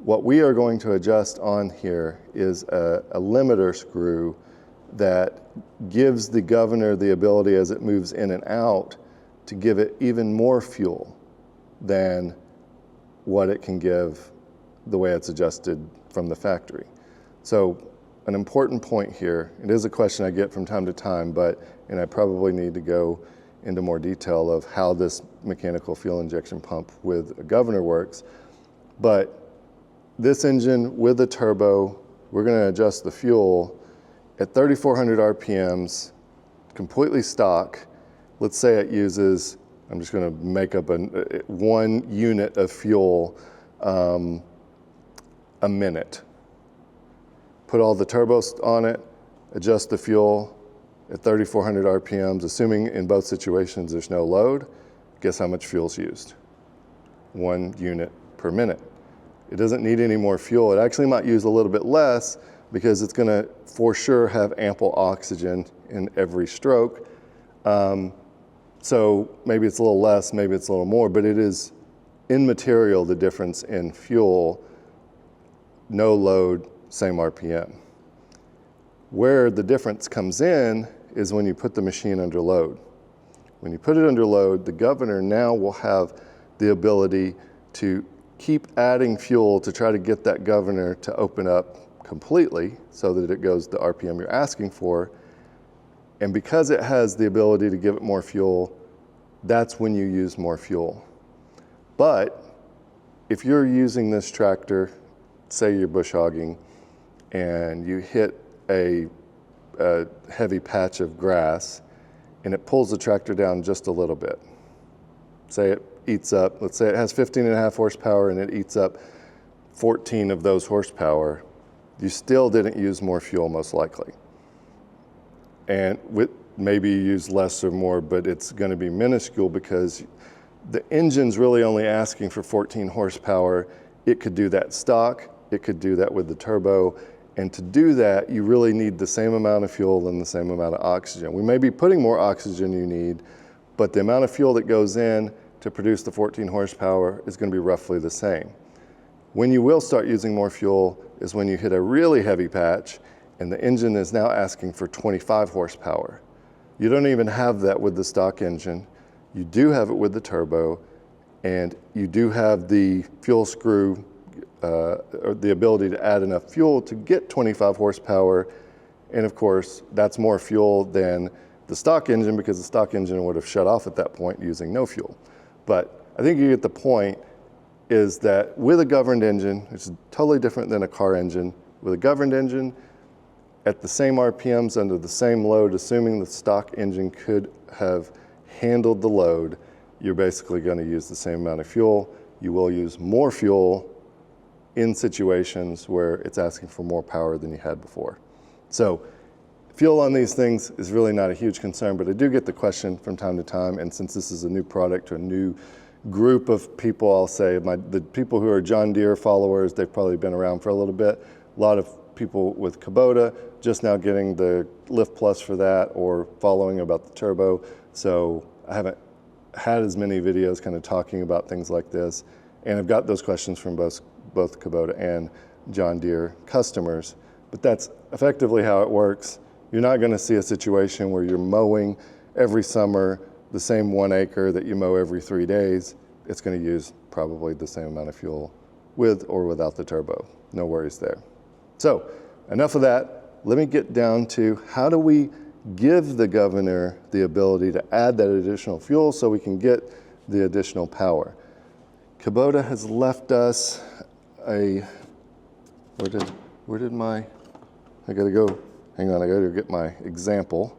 What we are going to adjust on here is a limiter screw that gives the governor the ability as it moves in and out to give it even more fuel than what it can give the way it's adjusted from the factory. So an important point here, it is a question I get from time to time, and I probably need to go into more detail of how this mechanical fuel injection pump with a governor works. But this engine with a turbo, we're gonna adjust the fuel at 3,400 RPMs, completely stock. Let's say it uses, I'm just gonna make up 1 unit of fuel a minute. Put all the turbos on it, adjust the fuel at 3,400 RPMs, assuming in both situations there's no load. Guess how much fuel's used? 1 unit per minute. It doesn't need any more fuel. It actually might use a little bit less because it's gonna for sure have ample oxygen in every stroke. So maybe it's a little less, maybe it's a little more, but it is immaterial, the difference in fuel, no load, same RPM. Where the difference comes in is when you put the machine under load. When you put it under load, the governor now will have the ability to keep adding fuel to try to get that governor to open up completely so that it goes the RPM you're asking for. And because it has the ability to give it more fuel, that's when you use more fuel. But if you're using this tractor, say you're bush hogging, and you hit a heavy patch of grass, and it pulls the tractor down just a little bit. Say it eats up, let's say it has 15.5 horsepower and it eats up 14 of those horsepower, you still didn't use more fuel most likely. And maybe you use less or more, but it's gonna be minuscule because the engine's really only asking for 14 horsepower. It could do that stock, it could do that with the turbo, and to do that, you really need the same amount of fuel and the same amount of oxygen. We may be putting more oxygen you need, but the amount of fuel that goes in to produce the 14 horsepower is gonna be roughly the same. When you will start using more fuel is when you hit a really heavy patch and the engine is now asking for 25 horsepower. You don't even have that with the stock engine. You do have it with the turbo, and you do have the fuel screw, or the ability to add enough fuel to get 25 horsepower. And of course, that's more fuel than the stock engine because the stock engine would have shut off at that point using no fuel. But I think you get the point, is that with a governed engine, which is totally different than a car engine, with a governed engine, at the same RPMs under the same load, assuming the stock engine could have handled the load, you're basically gonna use the same amount of fuel. You will use more fuel in situations where it's asking for more power than you had before. So fuel on these things is really not a huge concern, but I do get the question from time to time, and since this is a new product or a new group of people, I'll say, the people who are John Deere followers, they've probably been around for a little bit. A lot of people with Kubota just now getting the Lift Plus for that or following about the turbo. So I haven't had as many videos kind of talking about things like this. And I've got those questions from both Kubota and John Deere customers. But that's effectively how it works. You're not going to see a situation where you're mowing every summer the same 1 acre that you mow every 3 days. It's going to use probably the same amount of fuel with or without the turbo. No worries there. So enough of that. Let me get down to how do we give the governor the ability to add that additional fuel so we can get the additional power. Kubota has left us where did my, I gotta go, hang on, I gotta get my example.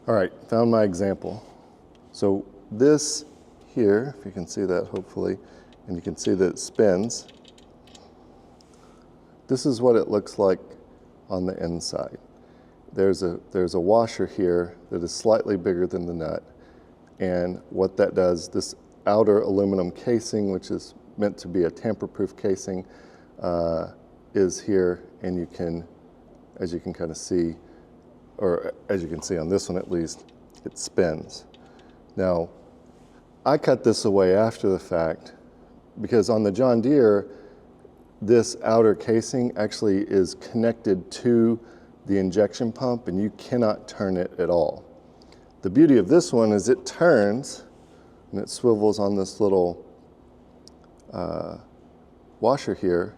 All right, found my example. So this here, if you can see that hopefully, and you can see that it spins. This is what it looks like on the inside. There's a washer here that is slightly bigger than the nut, and what that does, this outer aluminum casing, which is meant to be a tamper-proof casing, is here, and you can, as you can kind of see, or as you can see on this one at least, it spins. Now, I cut this away after the fact because on the John Deere, this outer casing actually is connected to the injection pump and you cannot turn it at all. The beauty of this one is it turns and it swivels on this little washer here,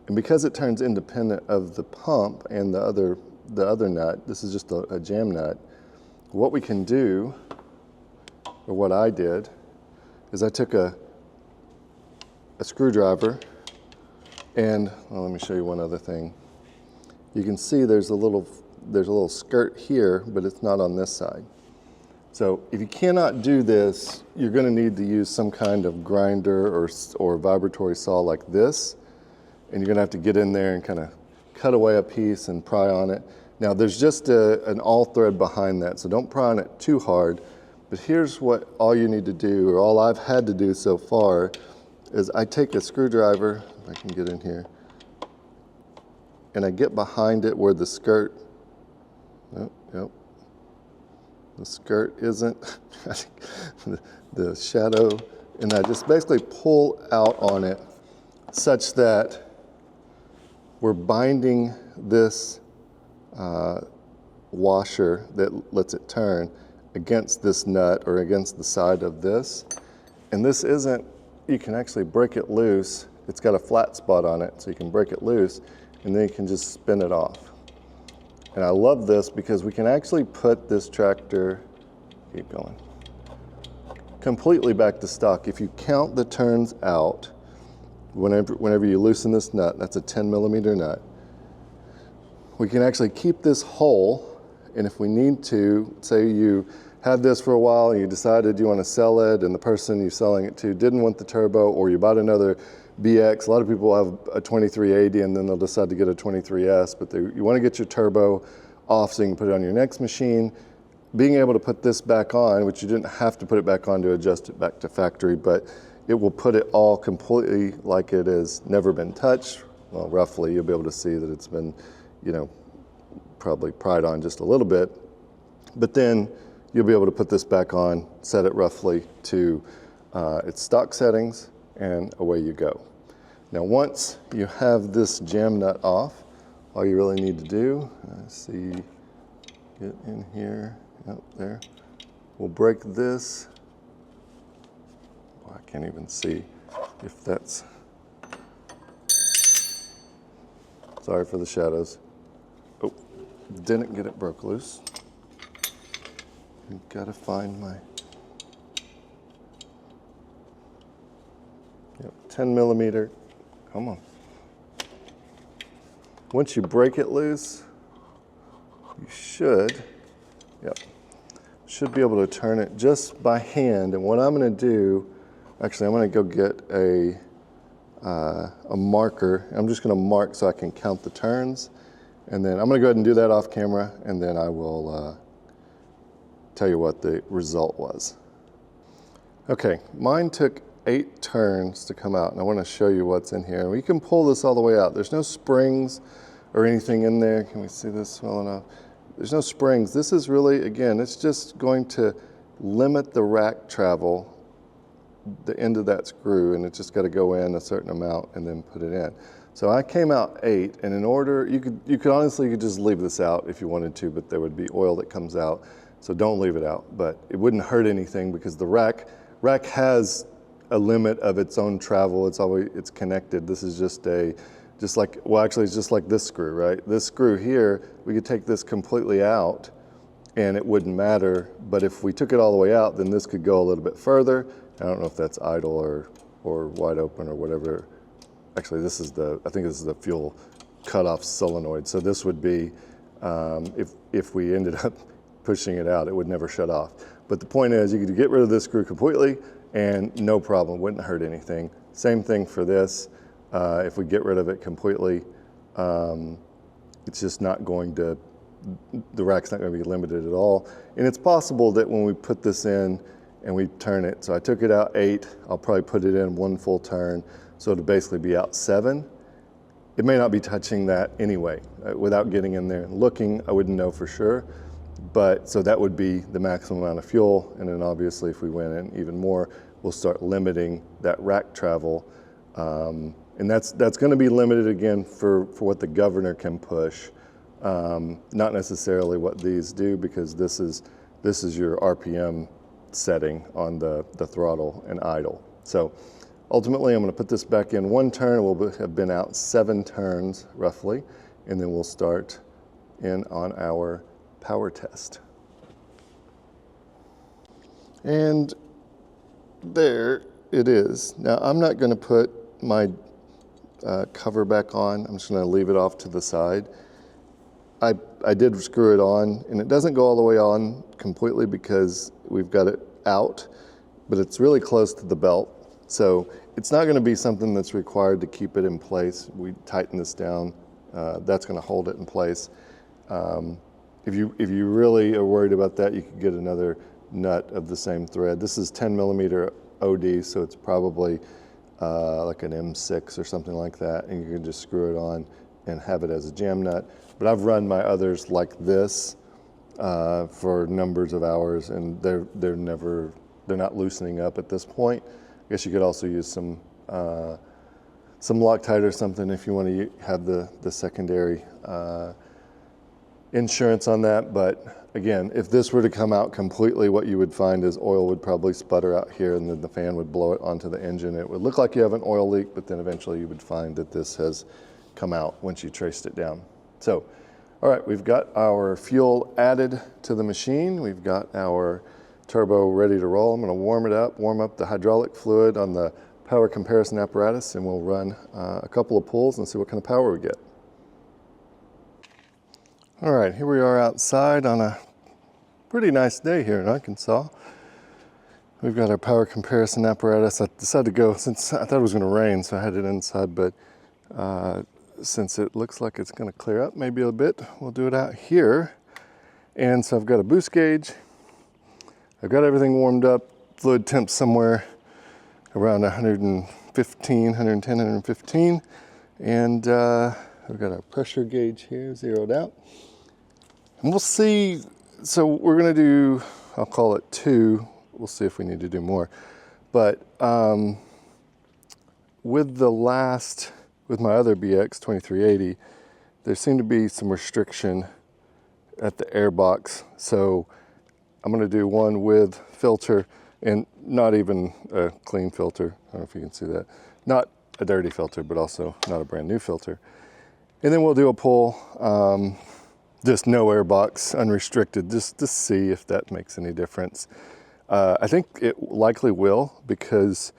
and because it turns independent of the pump and the other nut, this is just a jam nut, what we can do, or what I did, is I took a screwdriver and, well, let me show you one other thing. You can see there's a little skirt here, but it's not on this side. So if you cannot do this, you're going to need to use some kind of grinder or vibratory saw like this, and you're going to have to get in there and kind of cut away a piece and pry on it. Now there's just an all thread behind that, so don't pry on it too hard. But here's what all you need to do, or all I've had to do so far, is I take a screwdriver, if I can get in here, and I get behind it where the skirt, the skirt isn't, the shadow, and I just basically pull out on it such that we're binding this washer that lets it turn against this nut or against the side of this. And this isn't, you can actually break it loose. It's got a flat spot on it, so you can break it loose and then you can just spin it off. And I love this because we can actually put this tractor, keep going, completely back to stock. If you count the turns out, whenever you loosen this nut, that's a 10mm nut, we can actually keep this whole, and if we need to, say you had this for a while and you decided you want to sell it and the person you're selling it to didn't want the turbo, or you bought another BX. A lot of people have a 2380 and then they'll decide to get a 23S, but you want to get your turbo off so you can put it on your next machine. Being able to put this back on, which you didn't have to put it back on to adjust it back to factory, but it will put it all completely like it has never been touched. Well, roughly, you'll be able to see that it's been, probably pried on just a little bit. But then you'll be able to put this back on, set it roughly to its stock settings, and away you go. Now, once you have this jam nut off, all you really need to do, get in here, yep, there. We'll break this. I can't even see if that's, sorry for the shadows. Oh, didn't get it broke loose. I've got to find my, 10mm, come on. Once you break it loose, you should be able to turn it just by hand. And what I'm going to do, actually, I'm going to go get a marker. I'm just going to mark so I can count the turns. And then I'm going to go ahead and do that off camera, and then I will tell you what the result was. Okay, mine took 8 turns to come out, and I want to show you what's in here. We can pull this all the way out. There's no springs or anything in there. Can we see this well enough? There's no springs. This is really, again, it's just going to limit the rack travel, the end of that screw, and it's just got to go in a certain amount and then put it in. So I came out 8, and in order, you could honestly just leave this out if you wanted to, but there would be oil that comes out, so don't leave it out. But it wouldn't hurt anything because the rack has a limit of its own travel. It's connected. This is it's just like this screw, right? This screw here, we could take this completely out and it wouldn't matter. But if we took it all the way out, then this could go a little bit further. I don't know if that's idle or wide open or whatever. Actually, I think this is the fuel cutoff solenoid. So this would be, if we ended up pushing it out, it would never shut off. But the point is, you could get rid of this screw completely and no problem, wouldn't hurt anything. Same thing for this. If we get rid of it completely, it's just not going to, the rack's not going to be limited at all. And it's possible that when we put this in and we turn it, so I took it out 8, I'll probably put it in 1 full turn, so it'll basically be out 7. It may not be touching that anyway. Without getting in there and looking, I wouldn't know for sure. But so that would be the maximum amount of fuel. And then obviously if we went in even more, we'll start limiting that rack travel. And that's going to be limited again for what the governor can push. Not necessarily what these do, because this is your RPM setting on the throttle and idle. So ultimately I'm going to put this back in 1 turn. We'll have been out 7 turns roughly, and then we'll start in on our power test. And there it is. Now I'm not going to put my cover back on. I'm just going to leave it off to the side. I did screw it on, and it doesn't go all the way on completely because we've got it out, but it's really close to the belt. So it's not going to be something that's required to keep it in place. We tighten this down. That's going to hold it in place. If you really are worried about that, you could get another nut of the same thread. This is 10 millimeter OD, so it's probably like an M6 or something like that, and you can just screw it on and have it as a jam nut. But I've run my others like this for numbers of hours, and they're not loosening up at this point. I guess you could also use some Loctite or something if you want to have the secondary insurance on that. But again, if this were to come out completely, what you would find is oil would probably sputter out here, and then the fan would blow it onto the engine. It would look like you have an oil leak, but then eventually you would find that this has come out once you traced it down. So, all right, we've got our fuel added to the machine. We've got our turbo ready to roll. I'm going to warm up the hydraulic fluid on the power comparison apparatus, and we'll run a couple of pulls and see what kind of power we get. All right, here we are outside on a pretty nice day here in Arkansas. We've got our power comparison apparatus. I decided to go, since I thought it was going to rain, so I had it inside, but since it looks like it's going to clear up maybe a bit, we'll do it out here. And so I've got a boost gauge. I've got everything warmed up. Fluid temp somewhere around 110, 115. And we've got our pressure gauge here zeroed out. And we'll see, so we're going to do, I'll call it 2. We'll see if we need to do more. But with my other BX 2380, there seemed to be some restriction at the air box. So I'm going to do one with filter, and not even a clean filter. I don't know if you can see that. Not a dirty filter, but also not a brand new filter. And then we'll do a pull, just no air box, unrestricted, just to see if that makes any difference. I think it likely will, because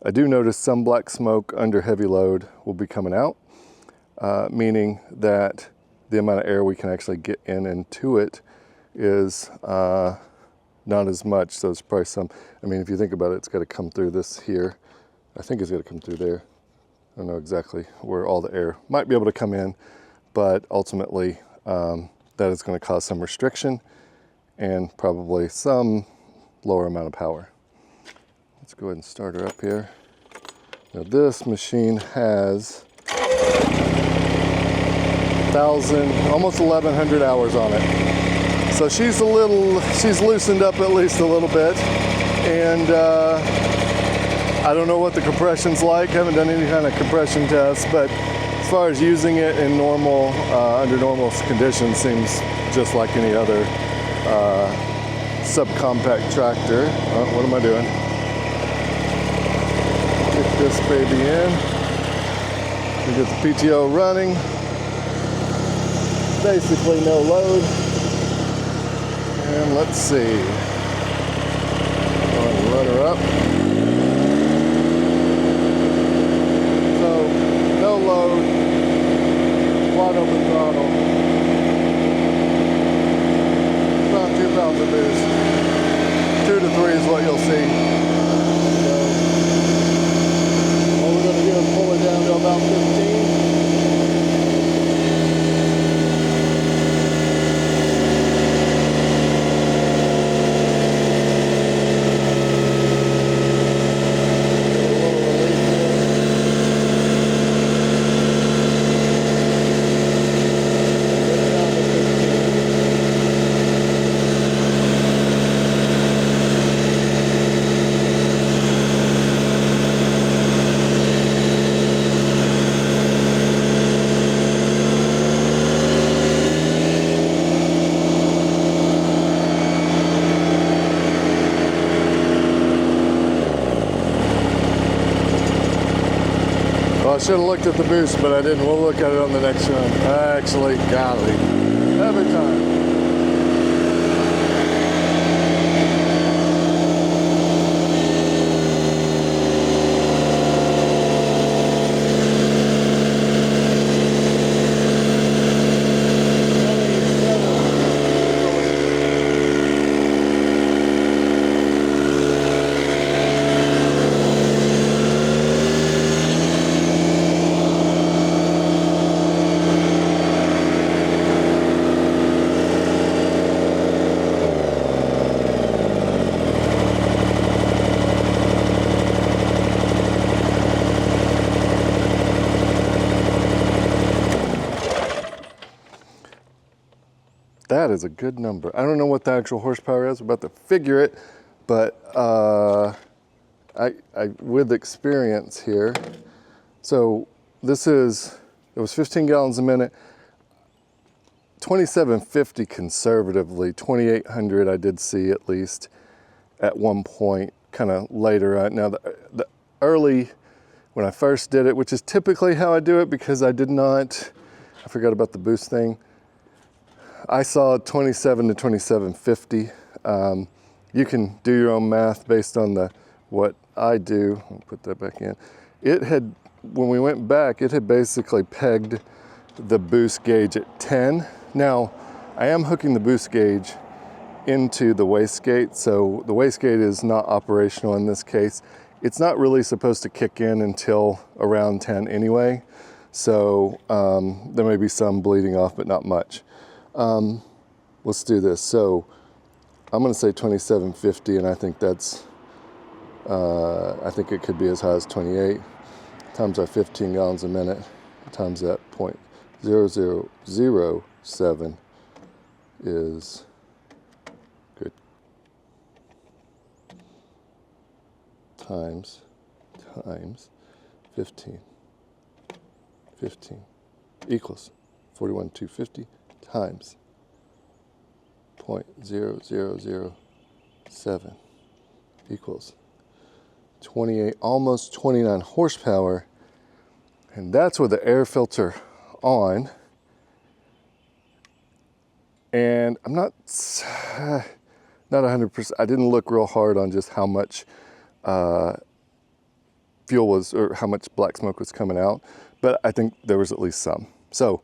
I do notice some black smoke under heavy load will be coming out, meaning that the amount of air we can actually get in and to it is not as much. So it's probably some, I mean, if you think about it, it's got to come through this here. I think it's got to come through there. I don't know exactly where all the air might be able to come in, but ultimately that is going to cause some restriction and probably some lower amount of power. Let's go ahead and start her up here. Now this machine has 1,000, almost 1,100 hours on it. So she's loosened up at least a little bit. And I don't know what the compression's like. Haven't done any kind of compression tests, but as far as using it in normal, under normal conditions, seems just like any other subcompact tractor. What am I doing? Get this baby in. We get the PTO running. Basically no load. And let's see. Go ahead and run her up. So no load. Wide open throttle. About 2 pounds of boost. 2 to 3 is what you'll see. about 15. I should have looked at the boost, but I didn't. We'll look at it on the next run. Actually, golly, every time. That is a good number. I don't know what the actual horsepower is. We're about to figure it, but I with experience here. So it was 15 gallons a minute, 2750 conservatively, 2800 I did see at least at one point, kind of later. Now the early, when I first did it, which is typically how I do it because I forgot about the boost thing. I saw 27 to 2750. You can do your own math based on what I do. I'll put that back in. When we went back, it had basically pegged the boost gauge at 10. Now, I am hooking the boost gauge into the wastegate, so the wastegate is not operational in this case. It's not really supposed to kick in until around 10 anyway, so there may be some bleeding off, but not much. Let's do this. So I'm going to say 2750, and I think I think it could be as high as 28 times our 15 gallons a minute times that 0.0007 is good. Times 15 equals 41,250 times 0.0007 equals 28, almost 29 horsepower, and that's with the air filter on. And I'm not 100%. I didn't look real hard on just how much fuel was, or how much black smoke was coming out, but I think there was at least some. So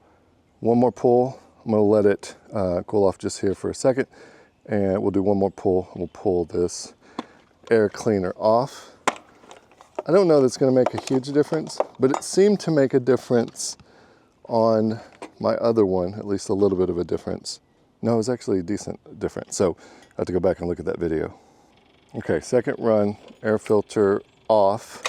one more pull. I'm going to let it cool off just here for a second, and we'll do one more pull. We'll pull this air cleaner off. I don't know that's going to make a huge difference, but it seemed to make a difference on my other one, at least a little bit of a difference. No, it was actually a decent difference. So I have to go back and look at that video. Okay, second run, air filter off.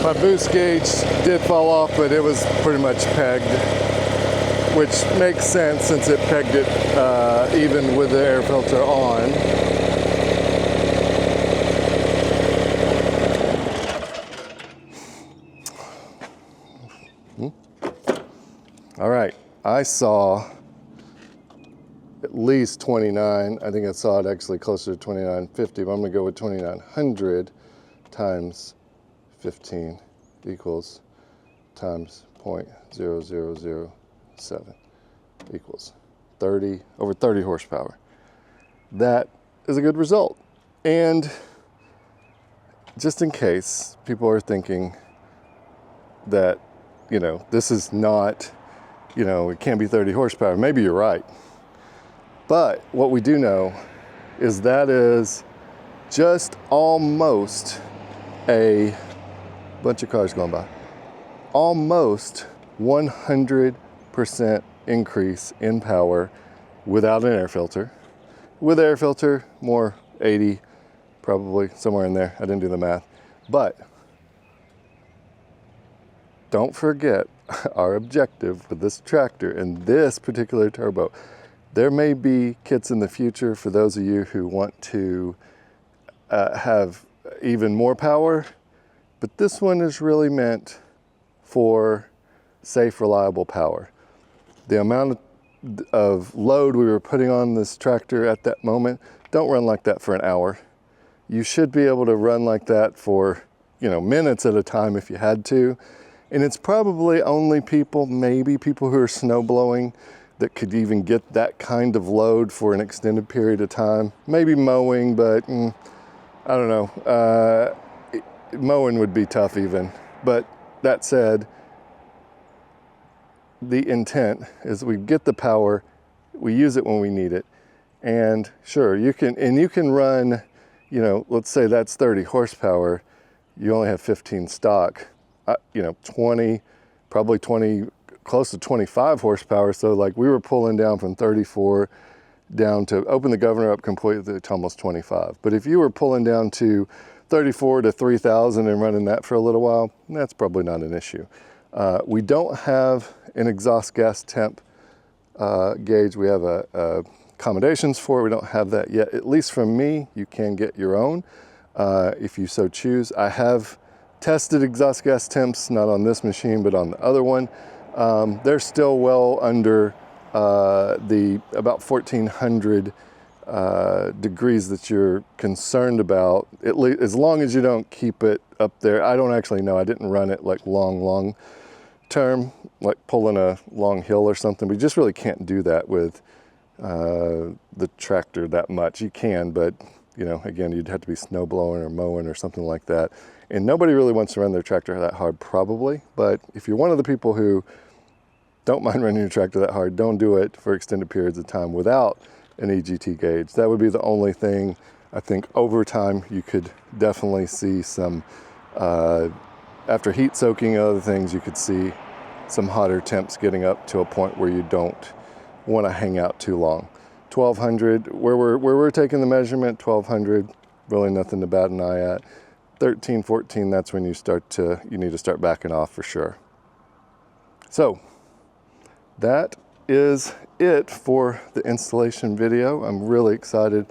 My boost gauge did fall off, but it was pretty much pegged, which makes sense since it pegged it even with the air filter on. All right, I saw at least 29. I think I saw it actually closer to 2950, but I'm gonna go with 2900 times 15 equals times 0.0007 equals over 30 horsepower. That is a good result. And just in case people are thinking that, you know, this is not, you know, it can't be 30 horsepower, maybe you're right. But what we do know is that is just almost a bunch of cars going by. Almost 100% increase in power without an air filter. With air filter, more 80, probably somewhere in there. I didn't do the math. But don't forget our objective with this tractor and this particular turbo. There may be kits in the future for those of you who want to have even more power, but this one is really meant for safe, reliable power. The amount of load we were putting on this tractor at that moment, don't run like that for an hour. You should be able to run like that for, you know, minutes at a time if you had to. And it's probably only people, maybe people who are snow blowing, that could even get that kind of load for an extended period of time. Maybe mowing, but I don't know. Mowing would be tough even. But that said, the intent is we get the power, we use it when we need it. And sure, you can run, you know, let's say that's 30 horsepower, you only have 15 stock, you know, 20, probably 20, close to 25 horsepower. So like we were pulling down from 34 down to open the governor up completely to almost 25. But if you were pulling down to 34 to 3,000 and running that for a little while, that's probably not an issue. We don't have an exhaust gas temp gauge. We have accommodations for it. We don't have that yet. At least from me, you can get your own if you so choose. I have tested exhaust gas temps, not on this machine, but on the other one. They're still well under the about 1,400 degrees that you're concerned about, at least as long as you don't keep it up there. I don't actually know. I didn't run it like long term, like pulling a long hill or something. We just really can't do that with the tractor that much. You can, but you know, again, you'd have to be snow blowing or mowing or something like that. And nobody really wants to run their tractor that hard probably. But if you're one of the people who don't mind running your tractor that hard, don't do it for extended periods of time without an EGT gauge. That would be the only thing. I think over time you could definitely see some, after heat soaking and other things, you could see some hotter temps getting up to a point where you don't want to hang out too long. 1,200, where we're taking the measurement, 1,200, really nothing to bat an eye at. 13, 14, that's when you need to start backing off for sure. So that is it for the installation video. I'm really excited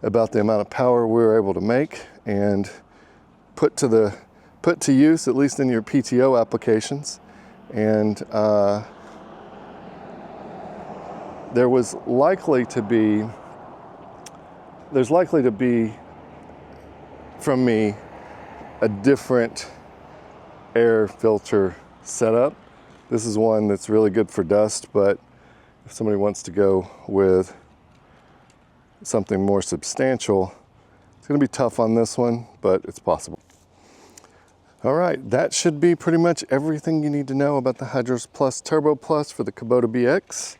about the amount of power we were able to make and put to use, at least in your PTO applications. And there's likely to be from me a different air filter setup. This is one that's really good for dust, but if somebody wants to go with something more substantial, it's going to be tough on this one, but it's possible. All right, that should be pretty much everything you need to know about the HydrosPlus Turbo Plus for the Kubota BX.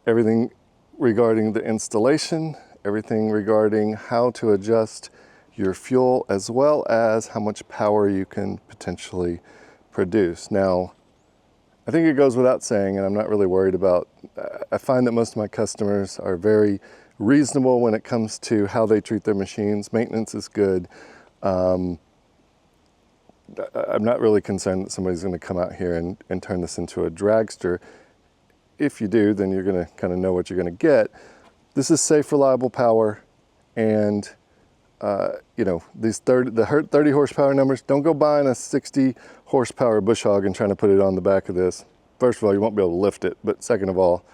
Everything regarding the installation, everything regarding how to adjust your fuel, as well as how much power you can potentially produce. Now, I think it goes without saying, and I'm not really worried about, I find that most of my customers are very reasonable when it comes to how they treat their machines. Maintenance is good. I'm not really concerned that somebody's going to come out here and turn this into a dragster. If you do, then you're going to kind of know what you're going to get. This is safe, reliable power, and you know, these 30 horsepower numbers, don't go buying a 60 horsepower bush hog and trying to put it on the back of this. First of all, you won't be able to lift it, but second of all,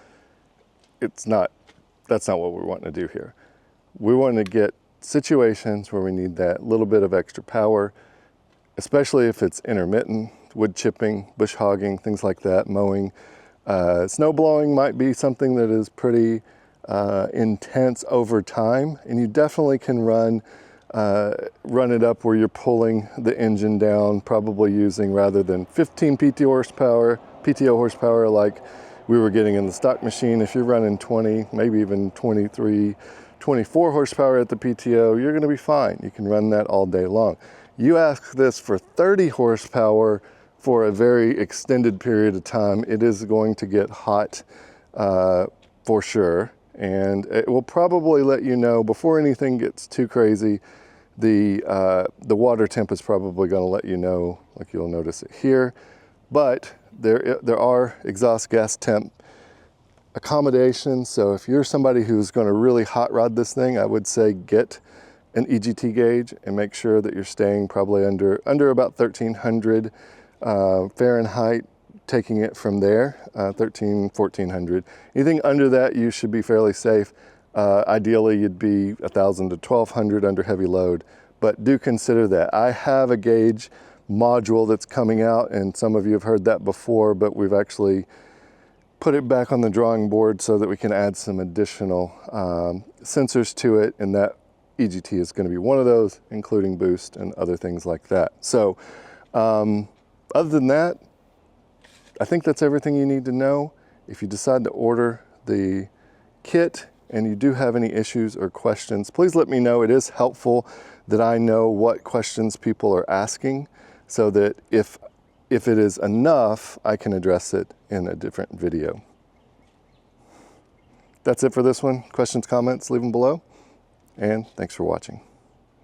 that's not what we're wanting to do here. We want to get situations where we need that little bit of extra power, especially if it's intermittent, wood chipping, bush hogging, things like that, mowing. Snow blowing might be something that is pretty intense over time, and you definitely can run it up where you're pulling the engine down, probably using, rather than 15 PTO horsepower like we were getting in the stock machine. If you're running 20, maybe even 23, 24 horsepower at the PTO, you're going to be fine. You can run that all day long. You ask this for 30 horsepower for a very extended period of time, it is going to get hot for sure. And it will probably let you know before anything gets too crazy. The water temp is probably going to let you know, like you'll notice it here. But there are exhaust gas temp accommodations. So if you're somebody who's going to really hot rod this thing, I would say get an EGT gauge and make sure that you're staying probably under about 1300 Fahrenheit, taking it from there, 1400. Anything under that, you should be fairly safe. Ideally, you'd be 1000 to 1200 under heavy load, but do consider that. I have a gauge module that's coming out, and some of you have heard that before, but we've actually put it back on the drawing board so that we can add some additional sensors to it, and that EGT is going to be one of those, including boost and other things like that. So other than that, I think that's everything you need to know. If you decide to order the kit and you do have any issues or questions, please let me know. It is helpful that I know what questions people are asking, so that if it is enough, I can address it in a different video. That's it for this one. Questions, comments, leave them below. And thanks for watching.